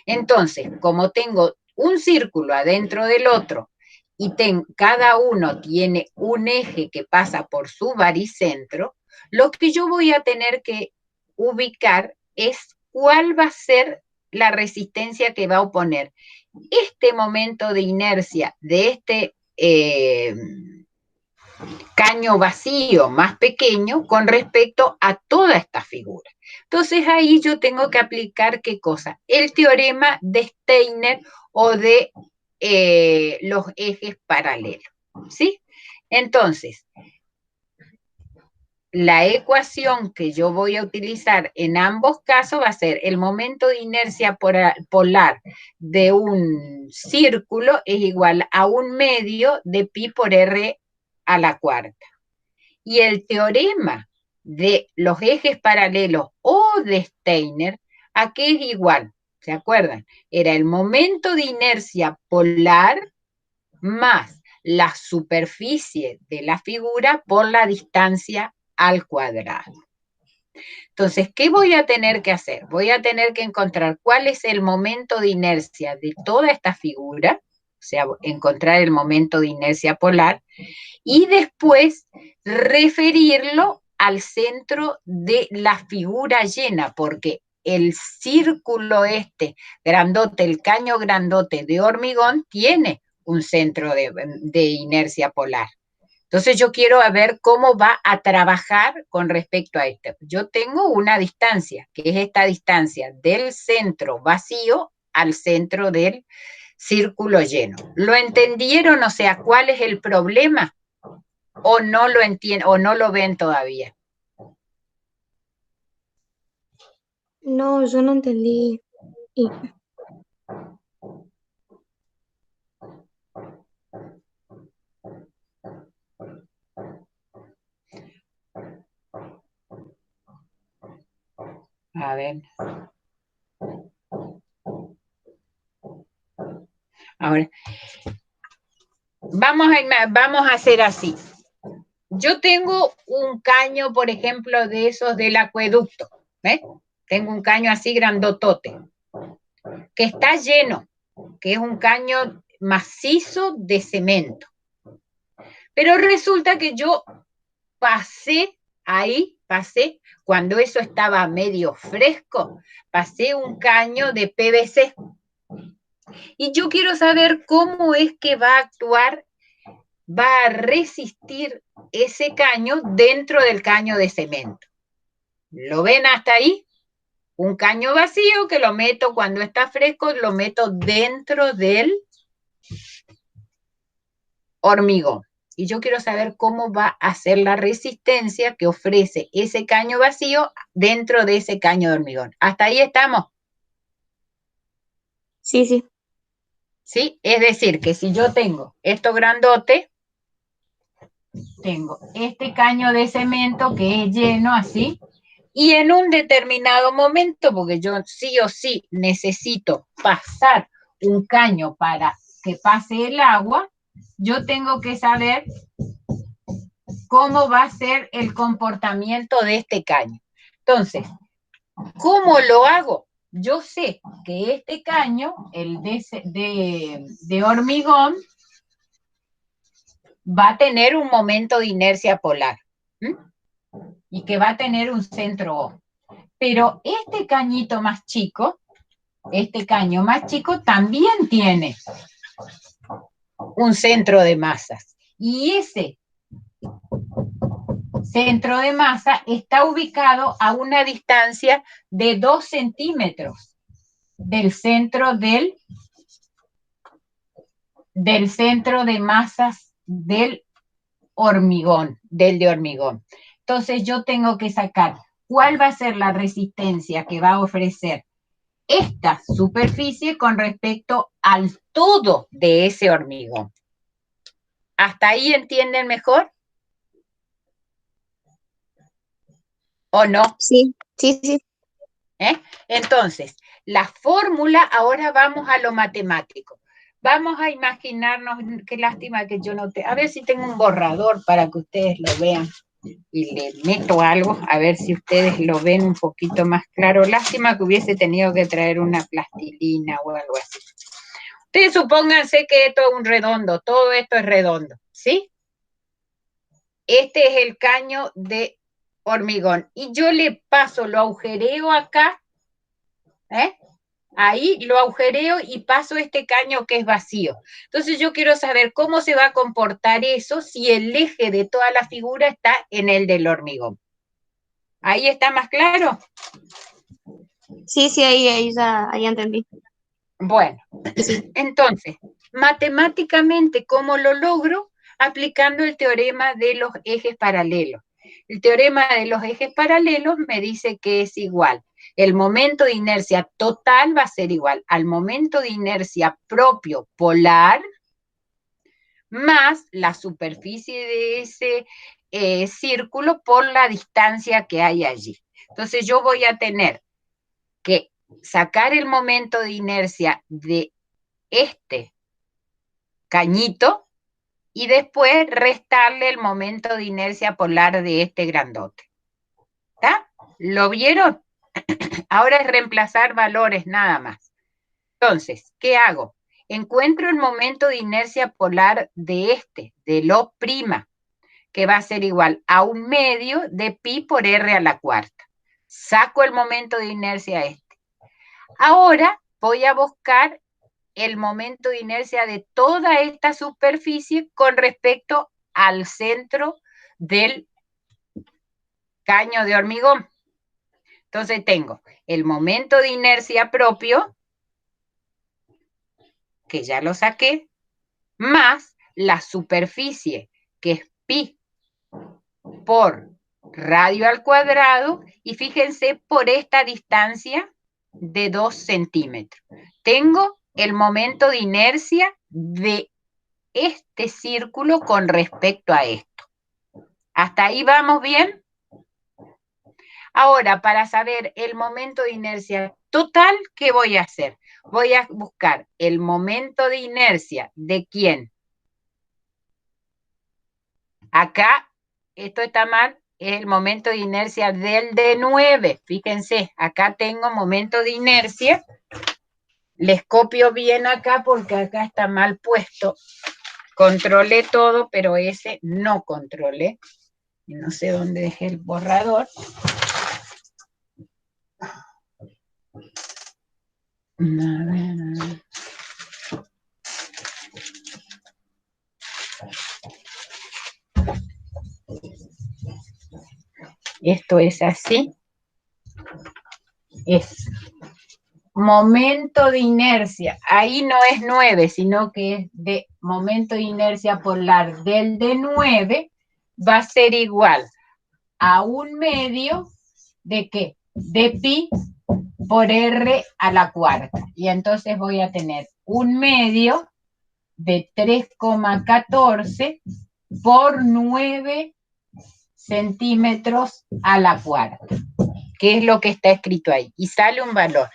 S1: Entonces, como tengo un círculo adentro del otro y cada uno tiene un eje que pasa por su baricentro, lo que yo voy a tener que ubicar es cuál va a ser la resistencia que va a oponer este momento de inercia de este caño vacío más pequeño con respecto a toda esta figura. Entonces ahí yo tengo que aplicar ¿qué cosa? El teorema de Steiner o de los ejes paralelos, ¿sí? Entonces, la ecuación que yo voy a utilizar en ambos casos va a ser el momento de inercia polar de un círculo es igual a 1/2 de pi por r a la cuarta. Y el teorema de los ejes paralelos o de Steiner, ¿a qué es igual? ¿Se acuerdan? Era el momento de inercia polar más la superficie de la figura por la distancia al cuadrado. Entonces, ¿qué voy a tener que hacer? Voy a tener que encontrar cuál es el momento de inercia de toda esta figura, o sea, encontrar el momento de inercia polar, y después referirlo al centro de la figura llena, porque el círculo grandote, el caño grandote de hormigón, tiene un centro de inercia polar. Entonces yo quiero ver cómo va a trabajar con respecto a esto. Yo tengo una distancia, que es esta distancia del centro vacío al centro del círculo lleno. ¿Lo entendieron? O sea, ¿cuál es el problema? ¿O no lo entienden o no lo ven todavía?
S3: No, yo no entendí.
S1: A ver. Ahora, vamos a hacer así. Yo tengo un caño, por ejemplo, de esos del acueducto. ¿Ves? Tengo un caño así grandotote, que está lleno, que es un caño macizo de cemento. Pero resulta que yo pasé, cuando eso estaba medio fresco, pasé un caño de PVC. Y yo quiero saber cómo es que va a actuar, va a resistir ese caño dentro del caño de cemento. ¿Lo ven hasta ahí? Un caño vacío que lo meto cuando está fresco, lo meto dentro del hormigón. Y yo quiero saber cómo va a ser la resistencia que ofrece ese caño vacío dentro de ese caño de hormigón. ¿Hasta ahí estamos?
S3: Sí, sí.
S1: ¿Sí? Es decir, que si yo tengo esto grandote, tengo este caño de cemento que es lleno así, y en un determinado momento, porque yo sí o sí necesito pasar un caño para que pase el agua, yo tengo que saber cómo va a ser el comportamiento de este caño. Entonces, ¿cómo lo hago? Yo sé que este caño, el de hormigón, va a tener un momento de inercia polar, ¿m? Y que va a tener un centro O. Pero este cañito más chico, este caño más chico también tiene un centro de masas. Y ese centro de masa está ubicado a una distancia de 2 centímetros del centro del centro de masas del hormigón, del de hormigón. Entonces yo tengo que sacar cuál va a ser la resistencia que va a ofrecer esta superficie con respecto al todo de ese hormigón. ¿Hasta ahí entienden mejor? ¿O no?
S3: Sí, sí, sí.
S1: Entonces, la fórmula, ahora vamos a lo matemático. Vamos a imaginarnos, qué lástima que yo no te... A ver si tengo un borrador para que ustedes lo vean. Y le meto algo, a ver si ustedes lo ven un poquito más claro. Lástima que hubiese tenido que traer una plastilina o algo así. Ustedes supónganse que esto es un redondo, todo esto es redondo, ¿sí? Este es el caño de hormigón. Y yo le paso, lo agujereo acá, ahí lo agujereo y paso este caño que es vacío. Entonces yo quiero saber cómo se va a comportar eso si el eje de toda la figura está en el del hormigón. ¿Ahí está más claro?
S3: Sí, sí, ahí entendí.
S1: Bueno,
S3: Sí.
S1: entonces, matemáticamente, ¿cómo lo logro? Aplicando el teorema de los ejes paralelos. El teorema de los ejes paralelos me dice que es igual. El momento de inercia total va a ser igual al momento de inercia propio polar más la superficie de ese círculo por la distancia que hay allí. Entonces yo voy a tener que sacar el momento de inercia de este cañito y después restarle el momento de inercia polar de este grandote. ¿Está? ¿Lo vieron? Ahora es reemplazar valores nada más. Entonces, ¿qué hago? Encuentro el momento de inercia polar de del O', que va a ser igual a 1/2 de pi por r a la cuarta. Saco el momento de inercia Ahora voy a buscar el momento de inercia de toda esta superficie con respecto al centro del caño de hormigón. Entonces tengo el momento de inercia propio, que ya lo saqué, más la superficie, que es pi por radio al cuadrado, y fíjense por esta distancia de 2 centímetros. Tengo el momento de inercia de este círculo con respecto a esto. ¿Hasta ahí vamos bien? Ahora, para saber el momento de inercia total, ¿qué voy a hacer? Voy a buscar el momento de inercia de ¿quién? Acá, esto está mal, es el momento de inercia del D9. Fíjense, acá tengo momento de inercia. Les copio bien acá porque acá está mal puesto. Controlé todo, pero ese no controlé. Y no sé dónde dejé el borrador. A ver. Esto es así. Es momento de inercia. Ahí no es 9, sino que es de momento de inercia polar del D9 va a ser igual a 1/2 de ¿qué? De pi por r a la cuarta. Y entonces voy a tener 1/2 de 3,14 por 9 centímetros a la cuarta, que es lo que está escrito ahí, y sale un valor.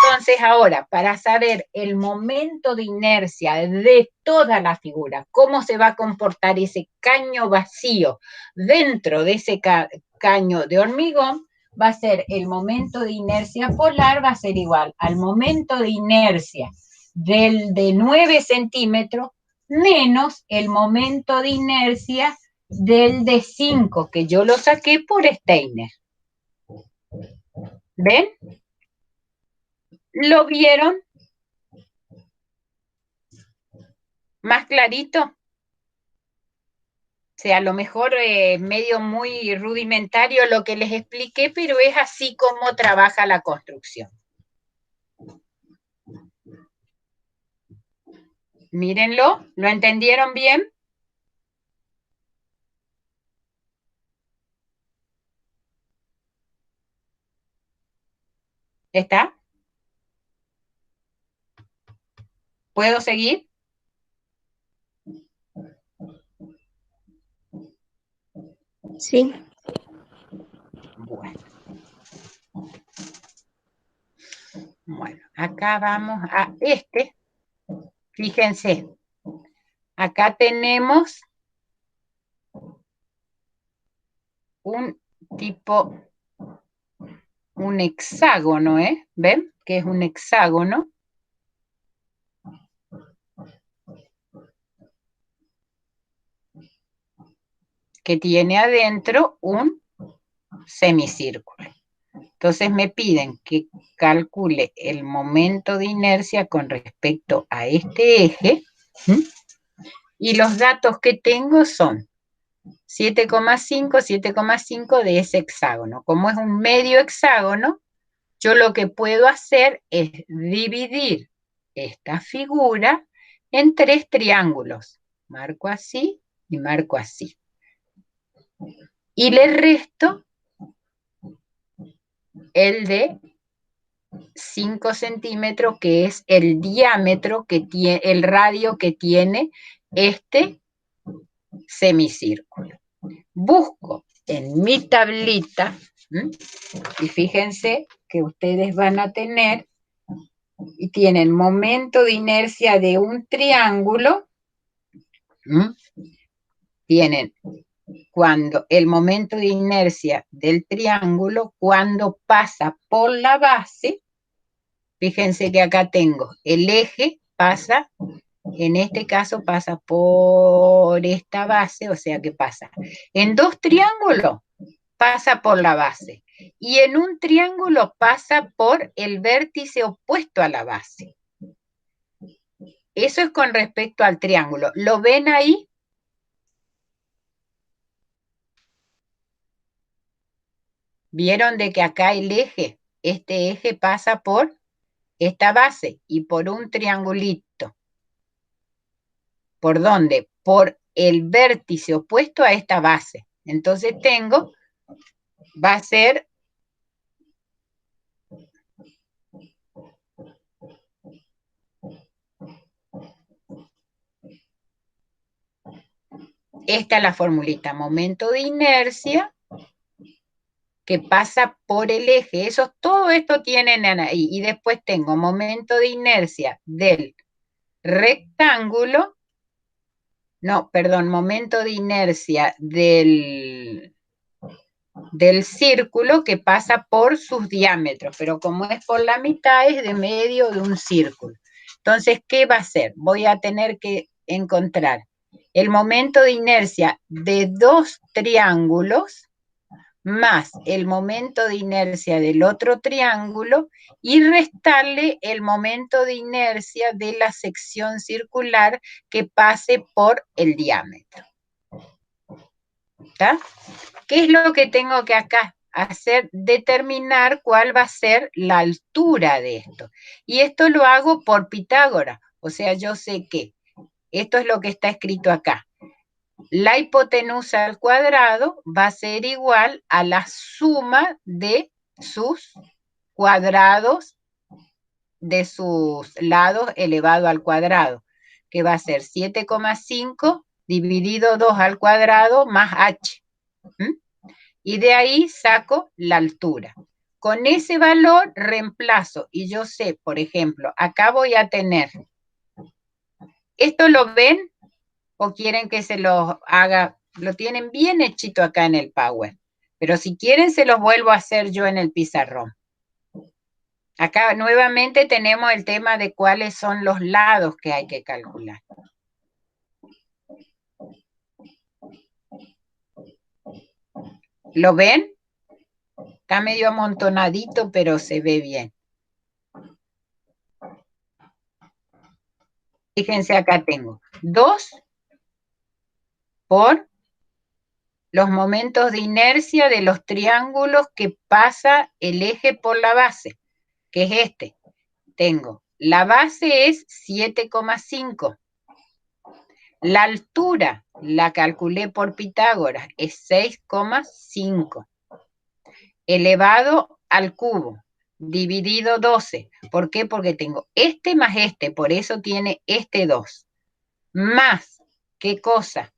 S1: Entonces ahora, para saber el momento de inercia de toda la figura, cómo se va a comportar ese caño vacío dentro de ese caño de hormigón, va a ser el momento de inercia polar, va a ser igual al momento de inercia del de 9 centímetros menos el momento de inercia del de 5, que yo lo saqué por Steiner. ¿Ven? ¿Lo vieron? ¿Más clarito? O sea, a lo mejor medio muy rudimentario lo que les expliqué, pero es así como trabaja la construcción. Mírenlo, ¿lo entendieron bien? ¿Está? ¿Puedo seguir?
S3: Sí.
S1: Bueno, acá vamos a este. Fíjense, acá tenemos un tipo, un hexágono, ¿eh? ¿Ven? Que es un hexágono. Que tiene adentro un semicírculo. Entonces me piden que calcule el momento de inercia con respecto a este eje. Y los datos que tengo son 7,5, 7,5 de ese hexágono. Como es un medio hexágono, yo lo que puedo hacer es dividir esta figura en 3 triángulos. Marco así y marco así. Y le resto el de 5 centímetros, que es el diámetro que tiene, el radio que tiene este semicírculo. Busco en mi tablita, y fíjense que ustedes van a tener, y tienen momento de inercia de un triángulo, tienen cuando el momento de inercia del triángulo, cuando pasa por la base. Fíjense que acá tengo el eje, pasa, en este caso pasa por esta base, o sea que pasa en 2 triángulos, pasa por la base, y en un triángulo pasa por el vértice opuesto a la base. Eso es con respecto al triángulo. ¿Lo ven ahí? ¿Vieron de que acá el eje, este eje pasa por esta base y por un triangulito? ¿Por dónde? Por el vértice opuesto a esta base. Entonces tengo, va a ser esta es la formulita, momento de inercia que pasa por el eje. Eso, todo esto tienen ahí. Y después tengo momento de inercia del rectángulo no, perdón, momento de inercia del círculo que pasa por sus diámetros, pero como es por la mitad, es de medio de un círculo. Entonces, ¿qué va a ser? Voy a tener que encontrar el momento de inercia de dos triángulos más el momento de inercia del otro triángulo y restarle el momento de inercia de la sección circular que pase por el diámetro. ¿Está? ¿Qué es lo que tengo que acá hacer? Determinar cuál va a ser la altura de esto. Y esto lo hago por Pitágoras. O sea, yo sé que esto es lo que está escrito acá. La hipotenusa al cuadrado va a ser igual a la suma de sus cuadrados, de sus lados elevado al cuadrado, que va a ser 7,5 dividido 2 al cuadrado más h. Y de ahí saco la altura. Con ese valor reemplazo y yo sé, por ejemplo, acá voy a tener, ¿esto lo ven o quieren que se los haga? Lo tienen bien hechito acá en el Power, pero si quieren se los vuelvo a hacer yo en el pizarrón. Acá nuevamente tenemos el tema de cuáles son los lados que hay que calcular. ¿Lo ven? Está medio amontonadito, pero se ve bien. Fíjense, acá tengo 2 por los momentos de inercia de los triángulos que pasa el eje por la base, que es este. Tengo, la base es 7,5. La altura, la calculé por Pitágoras, es 6,5. Elevado al cubo, dividido 12. ¿Por qué? Porque tengo este más este, por eso tiene este 2. Más, ¿qué cosa?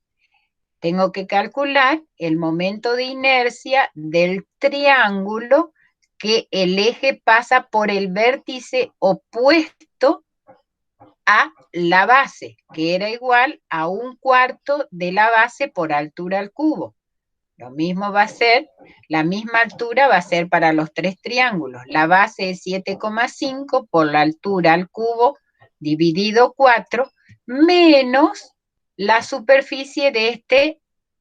S1: Tengo que calcular el momento de inercia del triángulo que el eje pasa por el vértice opuesto a la base, que era igual a 1/4 de la base por altura al cubo. Lo mismo va a ser, la misma altura va a ser para los tres triángulos. La base es 7,5 por la altura al cubo dividido 4 menos la superficie de este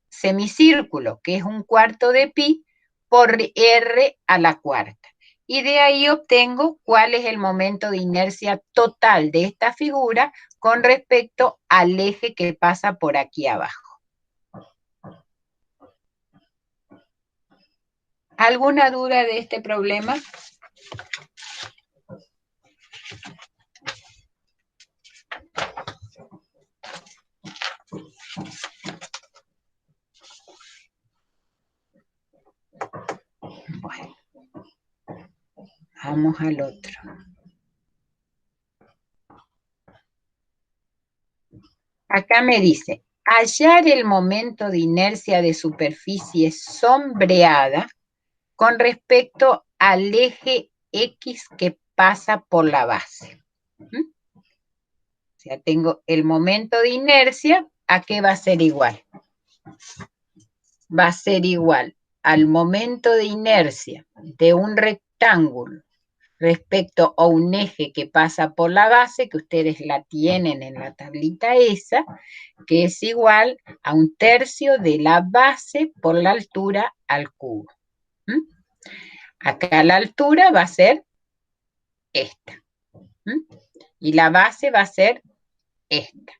S1: semicírculo, que es 1/4 de pi por r a la cuarta. Y de ahí obtengo cuál es el momento de inercia total de esta figura con respecto al eje que pasa por aquí abajo. ¿Alguna duda de este problema? Bueno, vamos al otro. Acá me dice, hallar el momento de inercia de superficie sombreada con respecto al eje X que pasa por la base. O sea, tengo el momento de inercia, ¿a qué va a ser igual? Va a ser igual al momento de inercia de un rectángulo respecto a un eje que pasa por la base, que ustedes la tienen en la tablita esa, que es igual a 1/3 de la base por la altura al cubo. Acá la altura va a ser esta. Y la base va a ser esta.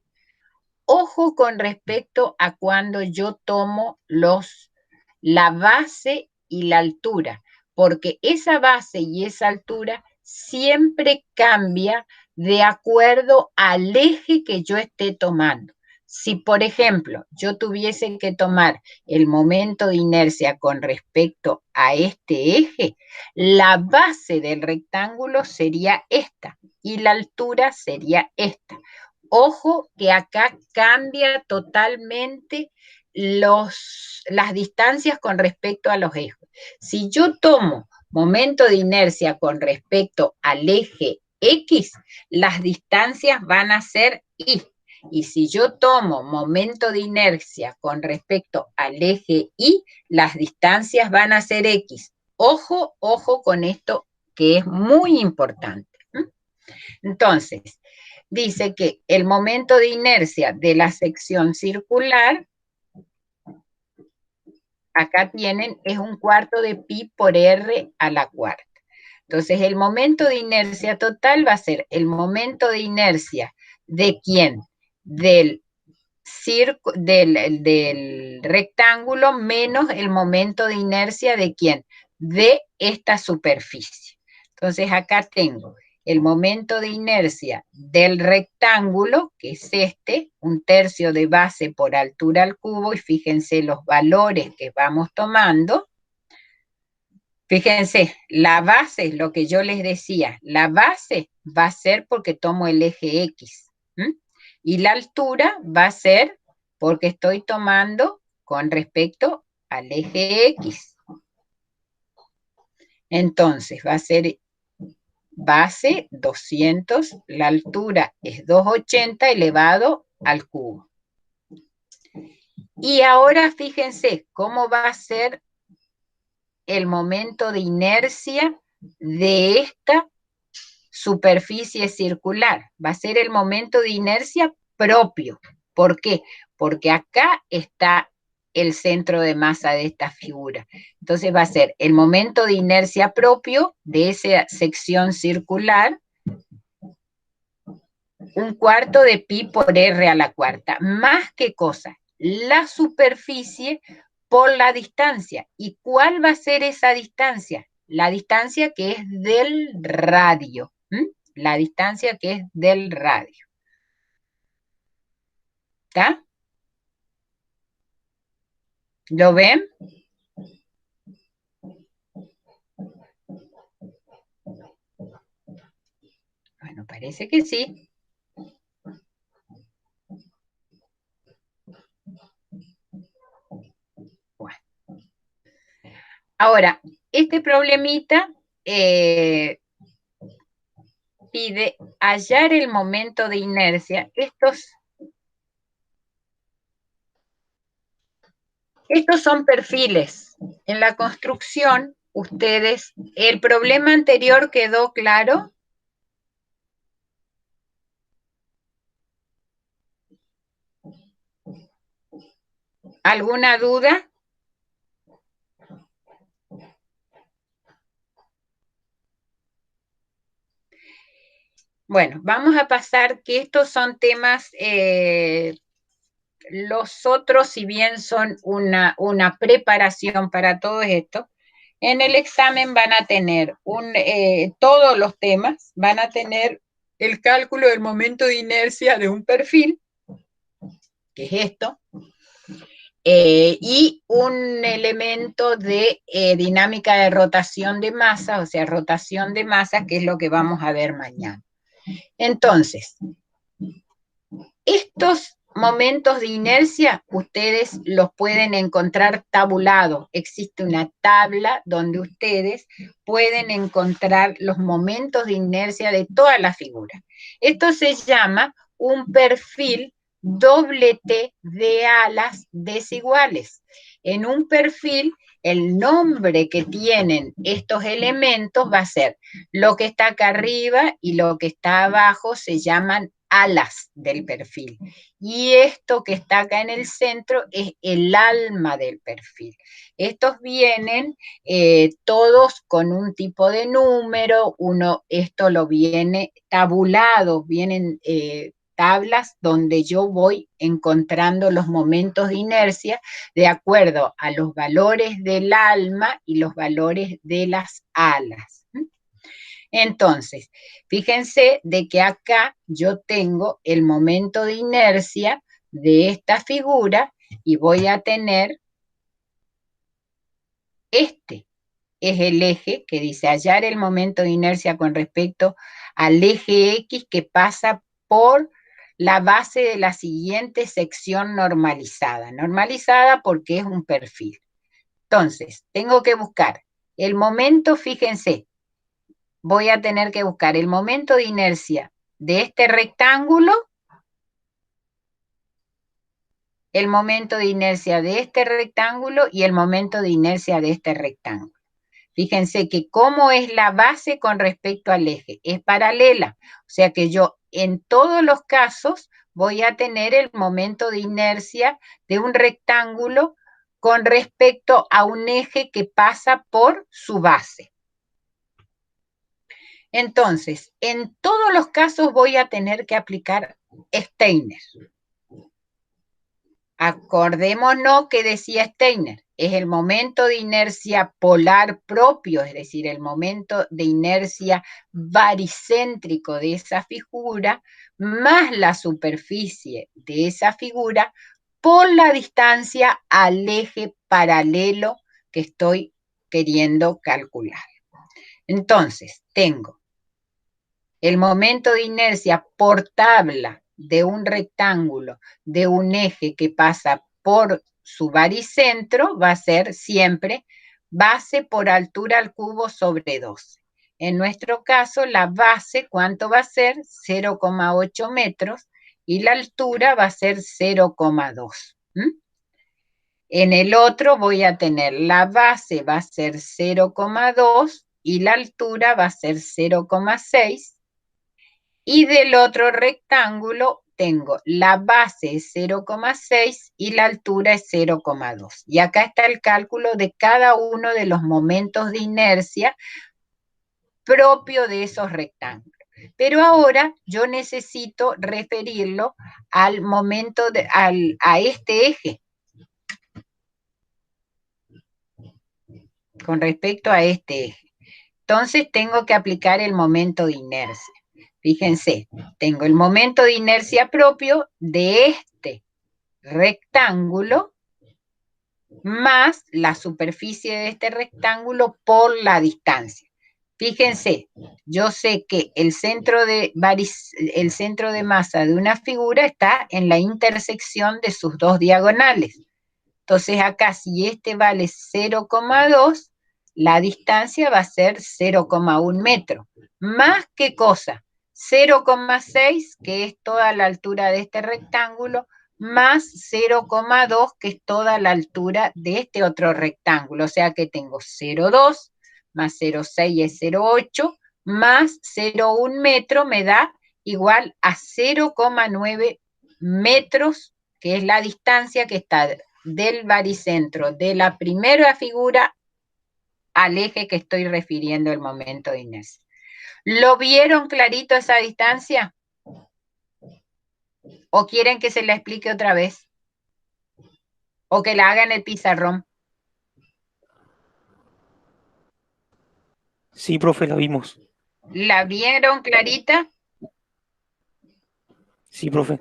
S1: Ojo con respecto a cuando yo tomo la base y la altura, porque esa base y esa altura siempre cambia de acuerdo al eje que yo esté tomando. Si, por ejemplo, yo tuviese que tomar el momento de inercia con respecto a este eje, la base del rectángulo sería esta y la altura sería esta. Ojo que acá cambia totalmente las distancias con respecto a los ejes. Si yo tomo momento de inercia con respecto al eje X, las distancias van a ser Y. Y si yo tomo momento de inercia con respecto al eje Y, las distancias van a ser X. Ojo, ojo con esto que es muy importante. Entonces, dice que el momento de inercia de la sección circular, acá tienen, es 1/4 de pi por r a la cuarta. Entonces, el momento de inercia total va a ser el momento de inercia de quién? Del rectángulo menos el momento de inercia de quién? De esta superficie. Entonces, acá tengo el momento de inercia del rectángulo, que es este, 1/3 de base por altura al cubo, y fíjense los valores que vamos tomando. Fíjense, la base es lo que yo les decía, la base va a ser porque tomo el eje X, y la altura va a ser porque estoy tomando con respecto al eje X. Entonces va a ser base 200, la altura es 280 elevado al cubo. Y ahora fíjense cómo va a ser el momento de inercia de esta superficie circular. Va a ser el momento de inercia propio. ¿Por qué? Porque acá está el centro de masa de esta figura. Entonces va a ser el momento de inercia propio de esa sección circular, 1/4 de pi por r a la cuarta. Más que cosa, la superficie por la distancia. ¿Y cuál va a ser esa distancia? La distancia que es del radio. La distancia que es del radio. ¿Está? ¿Lo ven? Bueno, parece que sí. Bueno. Ahora, este problemita pide hallar el momento de inercia. Estos son perfiles. En la construcción, ustedes, ¿el problema anterior quedó claro? ¿Alguna duda? Bueno, vamos a pasar que estos son temas, los otros, si bien son una preparación para todo esto, en el examen van a tener todos los temas, van a tener el cálculo del momento de inercia de un perfil, que es esto, y un elemento de dinámica de rotación de masa, o sea, rotación de masa, que es lo que vamos a ver mañana. Entonces, estos momentos de inercia ustedes los pueden encontrar tabulados. Existe una tabla donde ustedes pueden encontrar los momentos de inercia de toda la figura. Esto se llama un perfil doble T de alas desiguales. En un perfil, el nombre que tienen estos elementos va a ser lo que está acá arriba y lo que está abajo se llaman alas del perfil. Y esto que está acá en el centro es el alma del perfil. Estos vienen todos con un tipo de número, esto lo viene tabulado, vienen tablas donde yo voy encontrando los momentos de inercia de acuerdo a los valores del alma y los valores de las alas. Entonces, fíjense de que acá yo tengo el momento de inercia de esta figura y voy a tener este es el eje que dice hallar el momento de inercia con respecto al eje X que pasa por la base de la siguiente sección normalizada. Normalizada porque es un perfil. Entonces, tengo que buscar el momento, fíjense, voy a tener que buscar el momento de inercia de este rectángulo el momento de inercia de este rectángulo y el momento de inercia de este rectángulo. Fíjense que cómo es la base con respecto al eje, es paralela, o sea que yo en todos los casos voy a tener el momento de inercia de un rectángulo con respecto a un eje que pasa por su base. Entonces, en todos los casos voy a tener que aplicar Steiner. Acordémonos que decía Steiner, es el momento de inercia polar propio, es decir, el momento de inercia baricéntrico de esa figura, más la superficie de esa figura por la distancia al eje paralelo que estoy queriendo calcular. Entonces, tengo el momento de inercia por tabla de un rectángulo, de un eje que pasa por su baricentro, va a ser siempre base por altura al cubo sobre 12. En nuestro caso, la base, ¿cuánto va a ser? 0,8 metros y la altura va a ser 0,2. En el otro voy a tener la base va a ser 0,2 y la altura va a ser 0,6. Y del otro rectángulo tengo la base es 0,6 y la altura es 0,2. Y acá está el cálculo de cada uno de los momentos de inercia propio de esos rectángulos. Pero ahora yo necesito referirlo al momento, a este eje. Con respecto a este eje. Entonces tengo que aplicar el momento de inercia. Fíjense, tengo el momento de inercia propio de este rectángulo más la superficie de este rectángulo por la distancia. Fíjense, yo sé que el centro de masa de una figura está en la intersección de sus dos diagonales. Entonces acá si este vale 0,2, la distancia va a ser 0,1 metro. ¿Más qué cosa? 0,6, que es toda la altura de este rectángulo, más 0,2, que es toda la altura de este otro rectángulo. O sea que tengo 0,2 más 0,6 es 0,8, más 0,1 metro me da igual a 0,9 metros, que es la distancia que está del baricentro de la primera figura al eje que estoy refiriendo el momento de inercia. ¿Lo vieron clarito esa distancia? ¿O quieren que se la explique otra vez? ¿O que la haga en el pizarrón?
S4: Sí, profe, la vimos.
S1: ¿La vieron clarita?
S4: Sí, profe.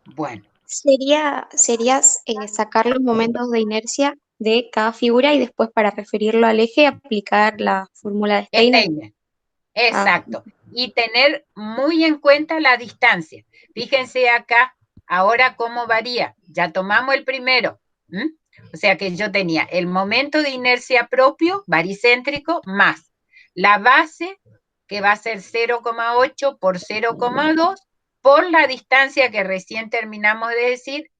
S1: Bueno.
S3: Sería sacar los momentos de inercia de cada figura y después para referirlo al eje aplicar la fórmula de Steiner.
S1: Steiner. Exacto. Y tener muy en cuenta la distancia. Fíjense acá, ahora cómo varía. Ya tomamos el primero. O sea que yo tenía el momento de inercia propio, baricéntrico, más la base, que va a ser 0,8 por 0,2, por la distancia que recién terminamos de decir,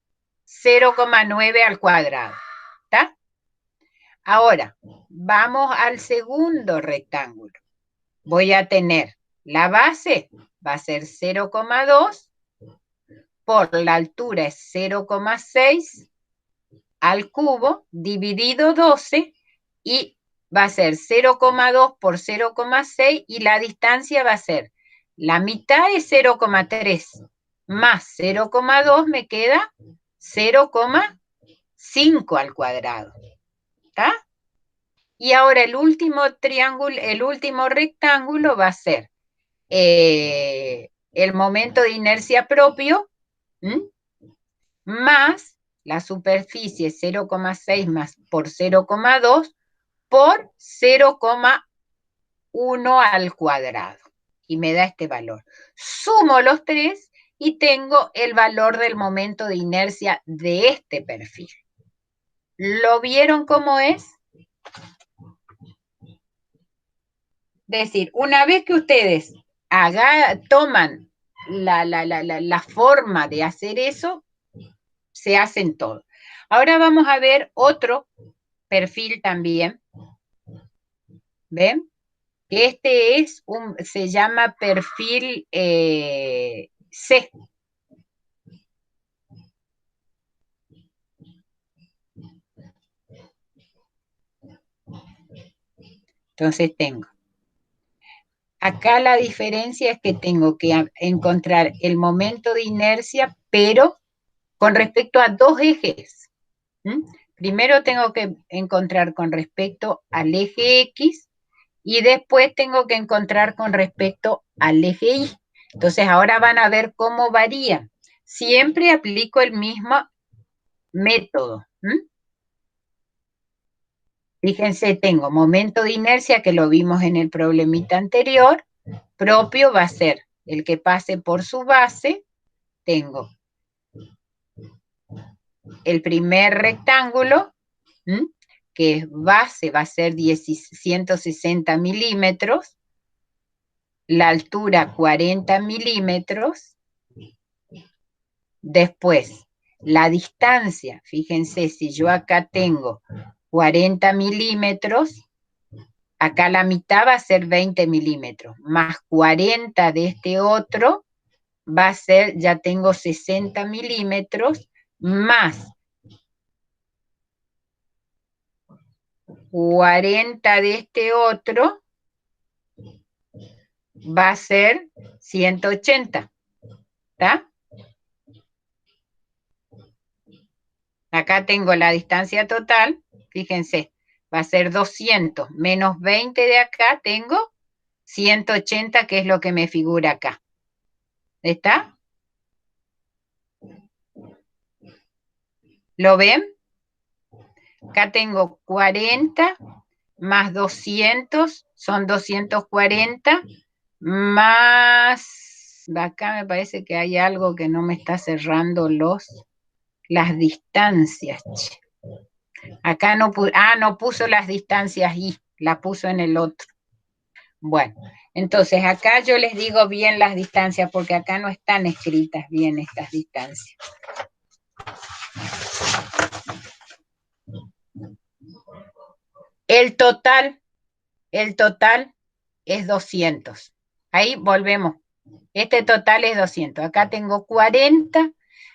S1: 0,9 al cuadrado. ¿Está? Ahora, vamos al segundo rectángulo. Voy a tener la base, va a ser 0,2, por la altura es 0,6 al cubo, dividido 12, y va a ser 0,2 por 0,6, y la distancia va a ser, la mitad es 0,3, más 0,2 me queda 0,5 al cuadrado. ¿Está? Y ahora el último triángulo, el último rectángulo va a ser el momento de inercia propio, más la superficie 0,6 más por 0,2 por 0,1 al cuadrado. Y me da este valor. Sumo los tres y tengo el valor del momento de inercia de este perfil. ¿Lo vieron cómo es? Es decir, una vez que ustedes toman la forma de hacer eso, se hacen todo. Ahora vamos a ver otro perfil también. ¿Ven? Este es se llama perfil C. Entonces tengo. Acá la diferencia es que tengo que encontrar el momento de inercia, pero con respecto a dos ejes. Primero tengo que encontrar con respecto al eje X y después tengo que encontrar con respecto al eje Y. Entonces ahora van a ver cómo varía. Siempre aplico el mismo método. Fíjense, tengo momento de inercia, que lo vimos en el problemita anterior. Propio va a ser el que pase por su base. Tengo el primer rectángulo, que es base, va a ser 160 milímetros. La altura 40 milímetros. Después, la distancia, fíjense, si yo acá tengo 40 milímetros, acá la mitad va a ser 20 milímetros, más 40 de este otro, va a ser, ya tengo 60 milímetros, más 40 de este otro, va a ser 180, ¿está? Acá tengo la distancia total, fíjense, va a ser 200, menos 20 de acá, tengo 180, que es lo que me figura acá. ¿Está? ¿Lo ven? Acá tengo 40 más 200, son 240, más, acá me parece que hay algo que no me está cerrando las distancias. Acá no puso las distancias y la puso en el otro. Bueno, entonces acá yo les digo bien las distancias, porque acá no están escritas bien estas distancias. El total es 200. Ahí volvemos. Este total es 200. Acá tengo 40,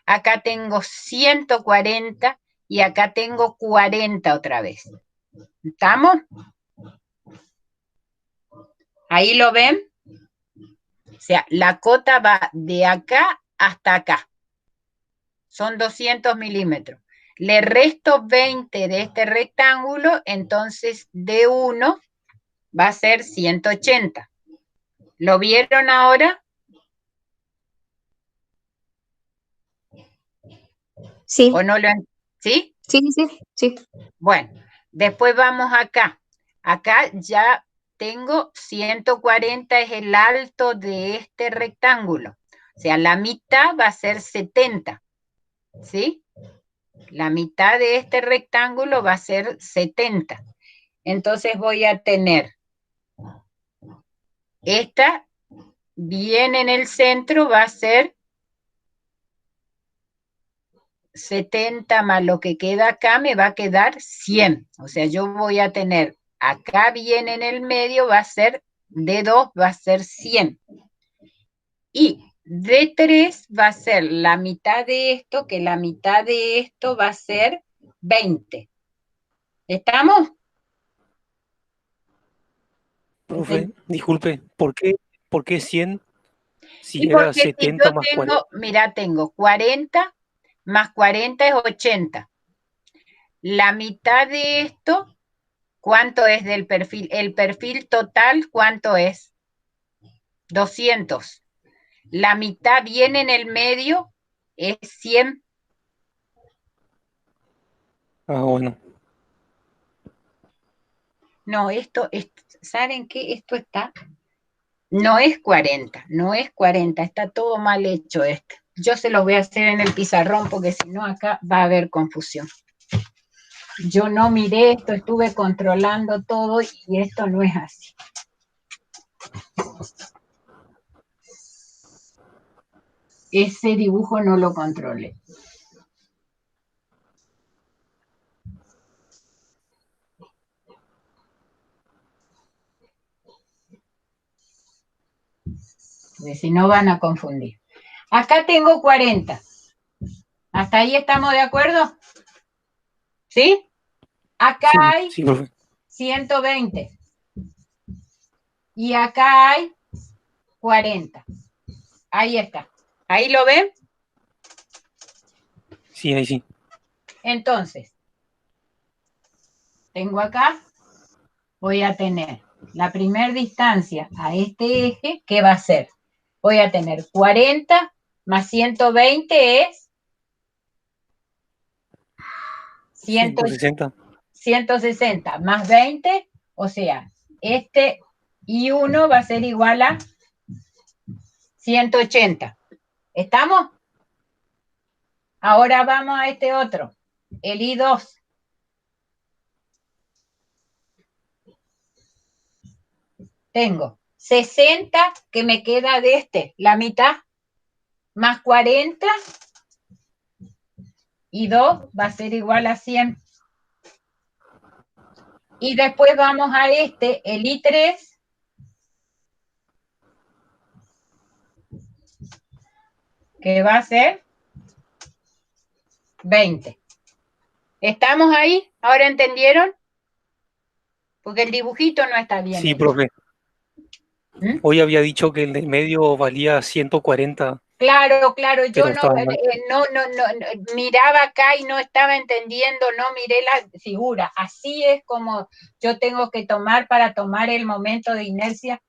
S1: acá tengo 140 y acá tengo 40 otra vez. ¿Estamos? ¿Ahí lo ven? O sea, la cota va de acá hasta acá. Son 200 milímetros. Le resto 20 de este rectángulo, entonces D1 va a ser 180. ¿Lo vieron ahora?
S3: Sí,
S1: ¿O no lo han... ¿Sí?
S3: sí.
S1: Bueno, después vamos acá. Acá ya tengo 140, es el alto de este rectángulo. O sea, la mitad va a ser 70. ¿Sí? La mitad de este rectángulo va a ser 70. Entonces voy a tener esta bien en el centro, va a ser 70 más lo que queda acá, me va a quedar 100. O sea, yo voy a tener acá bien en el medio, va a ser D2, va a ser 100. Y D3 va a ser la mitad de esto, que la mitad de esto va a ser 20. ¿Estamos?
S4: Profe, disculpe, ¿por qué 100
S1: Y
S4: si era
S1: porque si yo
S4: 70 más 40?
S1: tengo, mira, tengo 40 más 40 es 80. La mitad de esto, ¿cuánto es del perfil? El perfil total, ¿cuánto es? 200. La mitad viene en el medio, es 100.
S4: Ah, bueno.
S1: No, ¿saben qué? Esto está, no es 40, no es 40, está todo mal hecho este. Yo se lo voy a hacer en el pizarrón porque si no acá va a haber confusión. Yo no miré esto, estuve controlando todo y esto no es así. Ese dibujo no lo controlé. porque si no van a confundir. Acá tengo 40. ¿Hasta ahí estamos de acuerdo? ¿Sí? Acá
S4: Sí,
S1: hay
S4: sí, profe.
S1: 120. Y acá hay 40. Ahí está. ¿Ahí lo ven?
S4: Sí, ahí sí.
S1: Entonces, tengo acá, voy a tener la primera distancia a este eje, ¿qué va a ser? Voy a tener 40 más 120 es
S4: 160.
S1: 160 más 20, o sea, este I1 va a ser igual a 180. ¿Estamos? Ahora vamos a este otro, el I2. Tengo 60 que me queda de este, la mitad, más 40 y 2 va a ser igual a 100. Y después vamos a este, el I3, que va a ser 20. ¿Estamos ahí? ¿Ahora entendieron? Porque el dibujito no está bien
S4: Sí,
S1: hecho.
S4: profe.
S1: ¿Mm?
S4: Hoy había dicho que el del medio valía 140,
S1: Claro, yo
S4: pero
S1: no,
S4: estaba mal.
S1: no, miraba acá y no estaba entendiendo, no miré la figura. Así es como yo tengo que tomar para tomar el momento de inercia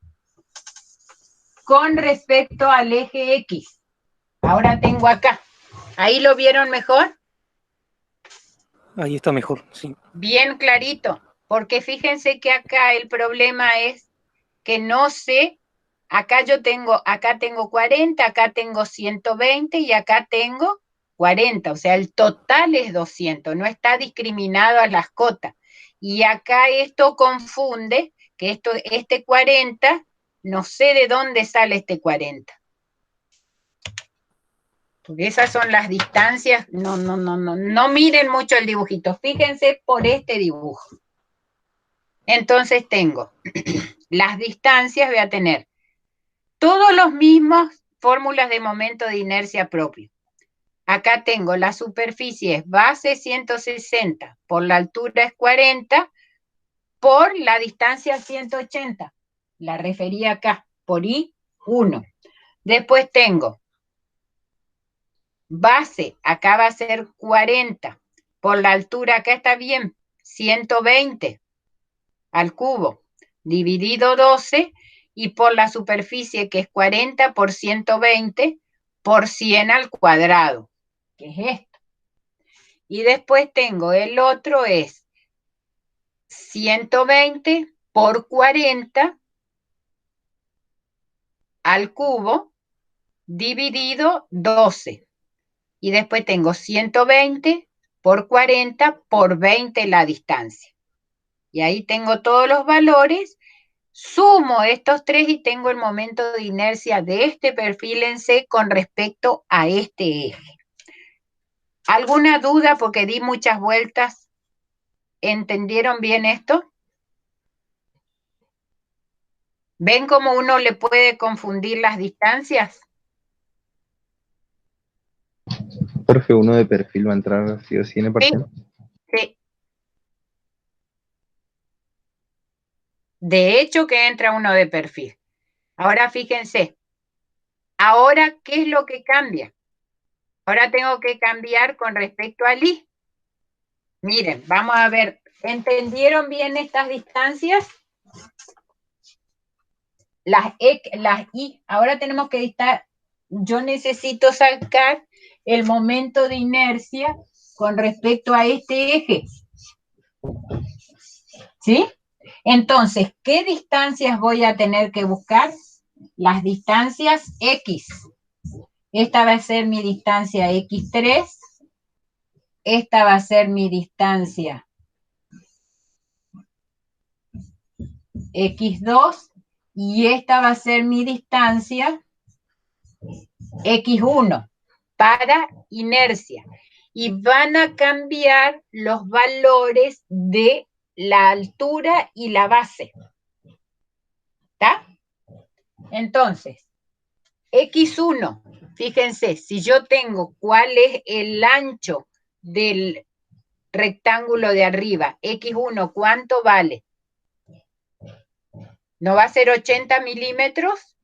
S1: con respecto al eje X. Ahora tengo acá. ¿Ahí lo vieron mejor?
S4: Ahí está mejor, sí.
S1: Bien clarito, porque fíjense que acá el problema es que no sé, acá tengo 40, acá tengo 120 y acá tengo 40, o sea, el total es 200, no está discriminado a las cotas. Y acá esto confunde, que este 40, no sé de dónde sale este 40. Porque esas son las distancias, no miren mucho el dibujito, fíjense por este dibujo. Entonces tengo las distancias, voy a tener todos los mismos fórmulas de momento de inercia propio. Acá tengo la superficie es base 160, por la altura es 40, por la distancia 180. La referí acá, por I1. Después tengo base, acá va a ser 40, por la altura, acá está bien, 120 al cubo, dividido 12, y por la superficie, que es 40 por 120 por 100 al cuadrado, que es esto. Y después tengo el otro, es 120 por 40 al cubo, dividido 12. Y después tengo 120 por 40 por 20 la distancia. Y ahí tengo todos los valores. Sumo estos tres y tengo el momento de inercia de este perfil en C con respecto a este eje. ¿Alguna duda? Porque di muchas vueltas. ¿Entendieron bien esto? ¿Ven cómo uno le puede confundir las distancias?
S2: Profe, uno de perfil va a entrar sí o sí en el parcial.
S1: Sí. De hecho que entra uno de perfil. Ahora fíjense. Ahora, ¿qué es lo que cambia? Ahora tengo que cambiar con respecto al I. Miren, vamos a ver. ¿Entendieron bien estas distancias? Las I. Ahora tenemos que estar. Yo necesito sacar el momento de inercia con respecto a este eje. ¿Sí? Entonces, ¿qué distancias voy a tener que buscar? Las distancias X. Esta va a ser mi distancia X3. Esta va a ser mi distancia X2. Y esta va a ser mi distancia X1 para inercia. Y van a cambiar los valores de la altura y la base. ¿Está? Entonces, X1, fíjense, si yo tengo cuál es el ancho del rectángulo de arriba, X1, ¿cuánto vale? ¿No va a ser 80 milímetros?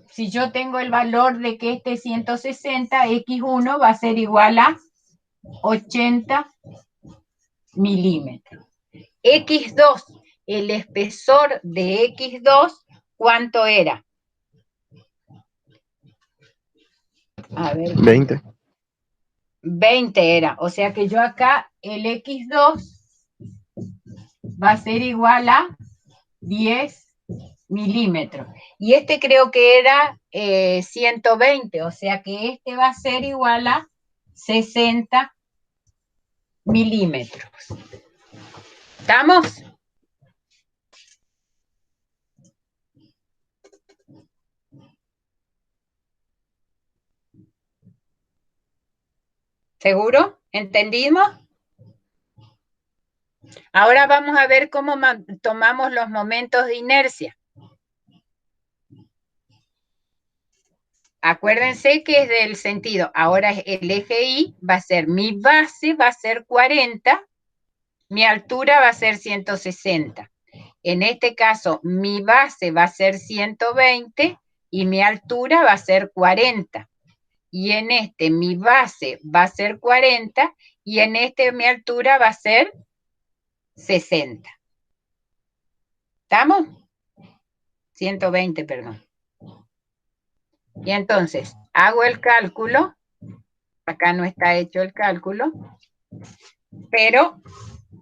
S1: Si yo tengo el valor de que este es 160, X1 va a ser igual a 80 milímetros. X2, el espesor de X2, ¿cuánto era? A ver.
S2: 20.
S1: 20 era, o sea que yo acá el X2 va a ser igual a 10 milímetros. Y este creo que era 120, o sea que este va a ser igual a 60 milímetros. ¿Estamos? ¿Seguro? ¿Entendimos? Ahora vamos a ver cómo tomamos los momentos de inercia. Acuérdense que es del sentido. Ahora el eje Y va a ser, mi base va a ser 40, mi altura va a ser 160. En este caso, mi base va a ser 120 y mi altura va a ser 40. Y en este, mi base va a ser 40 y en este, mi altura va a ser 60. ¿Estamos? 120, perdón. Y entonces, hago el cálculo. Acá no está hecho el cálculo, pero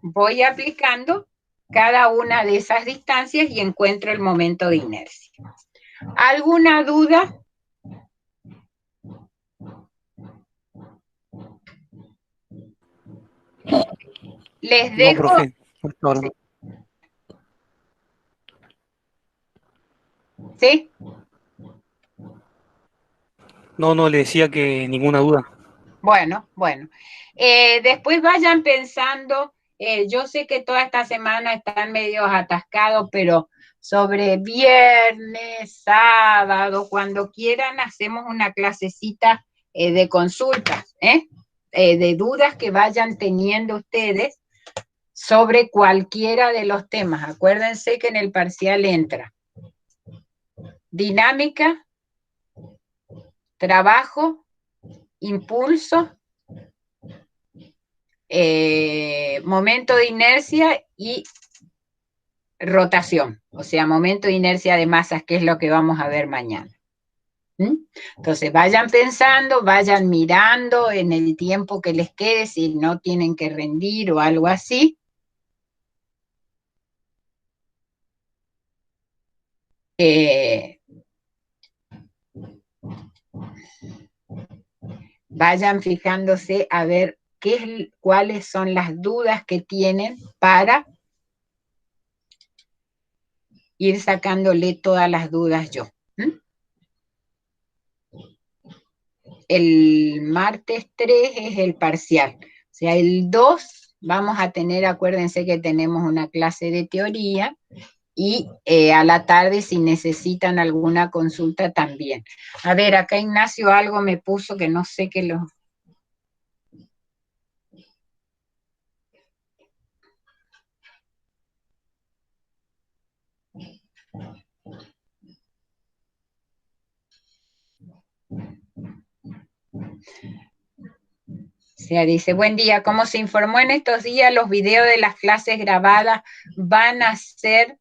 S1: voy aplicando cada una de esas distancias y encuentro el momento de inercia. ¿Alguna duda? Les
S4: No,
S1: dejo...
S4: profe. Hasta ahora no.
S1: ¿Sí?
S4: No, le decía que ninguna duda.
S1: Bueno. Después vayan pensando, yo sé que toda esta semana están medio atascados, pero sobre viernes, sábado, cuando quieran, hacemos una clasecita de consultas, de dudas que vayan teniendo ustedes sobre cualquiera de los temas. Acuérdense que en el parcial entra dinámica, trabajo, impulso, momento de inercia y rotación, o sea, momento de inercia de masas, que es lo que vamos a ver mañana. Entonces, vayan pensando, vayan mirando en el tiempo que les quede, si no tienen que rendir o algo así. Vayan fijándose a ver cuáles son las dudas que tienen para ir sacándole todas las dudas yo. El martes 3 es el parcial. O sea, el 2 vamos a tener, acuérdense que tenemos una clase de teoría y a la tarde si necesitan alguna consulta también. A ver, acá Ignacio algo me puso que no sé qué lo... O sea, dice, buen día, como se informó en estos días, los videos de las clases grabadas van a ser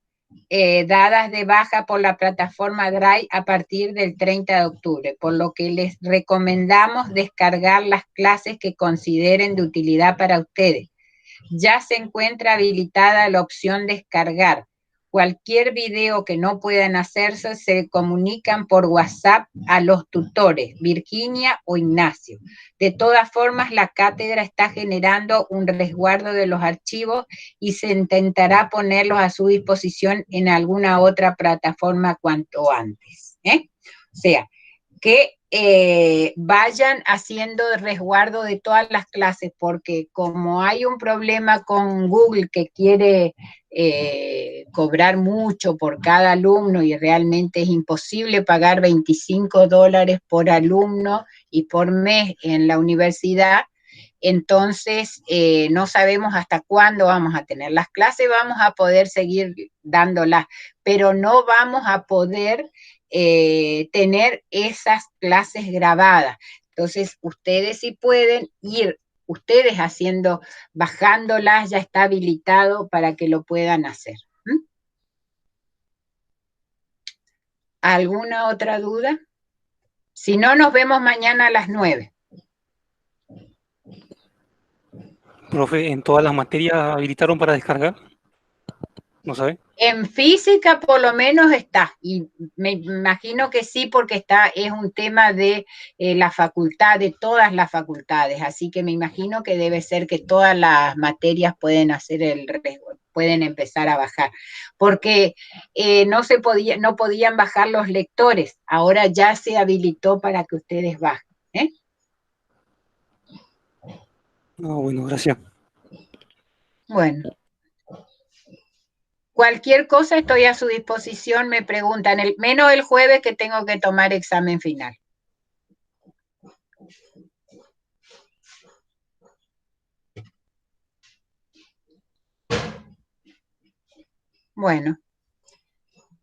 S1: dadas de baja por la plataforma Drive a partir del 30 de octubre, por lo que les recomendamos descargar las clases que consideren de utilidad para ustedes. Ya se encuentra habilitada la opción descargar. Cualquier video que no puedan hacerse, se comunican por WhatsApp a los tutores, Virginia o Ignacio. De todas formas, la cátedra está generando un resguardo de los archivos y se intentará ponerlos a su disposición en alguna otra plataforma cuanto antes. O sea, que vayan haciendo resguardo de todas las clases, porque como hay un problema con Google que quiere cobrar mucho por cada alumno y realmente es imposible pagar $25 por alumno y por mes en la universidad. Entonces, no sabemos hasta cuándo vamos a tener las clases, vamos a poder seguir dándolas, pero no vamos a poder tener esas clases grabadas. Entonces, ustedes sí pueden ir, ustedes bajándolas, ya está habilitado para que lo puedan hacer. ¿Alguna otra duda? Si no, nos vemos mañana a las 9.
S4: Profe, ¿en todas las materias habilitaron para descargar? ¿No sabe?
S1: En física por lo menos está, y me imagino que sí, porque es un tema de la facultad, de todas las facultades, así que me imagino que debe ser que todas las materias pueden pueden empezar a bajar, porque no podían bajar los lectores, ahora ya se habilitó para que ustedes bajen.
S4: Bueno, gracias.
S1: Bueno. Cualquier cosa estoy a su disposición, me preguntan, menos el jueves que tengo que tomar examen final. Bueno,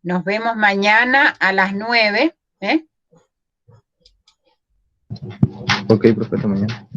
S1: nos vemos mañana a las 9.
S2: Ok, profe, hasta mañana.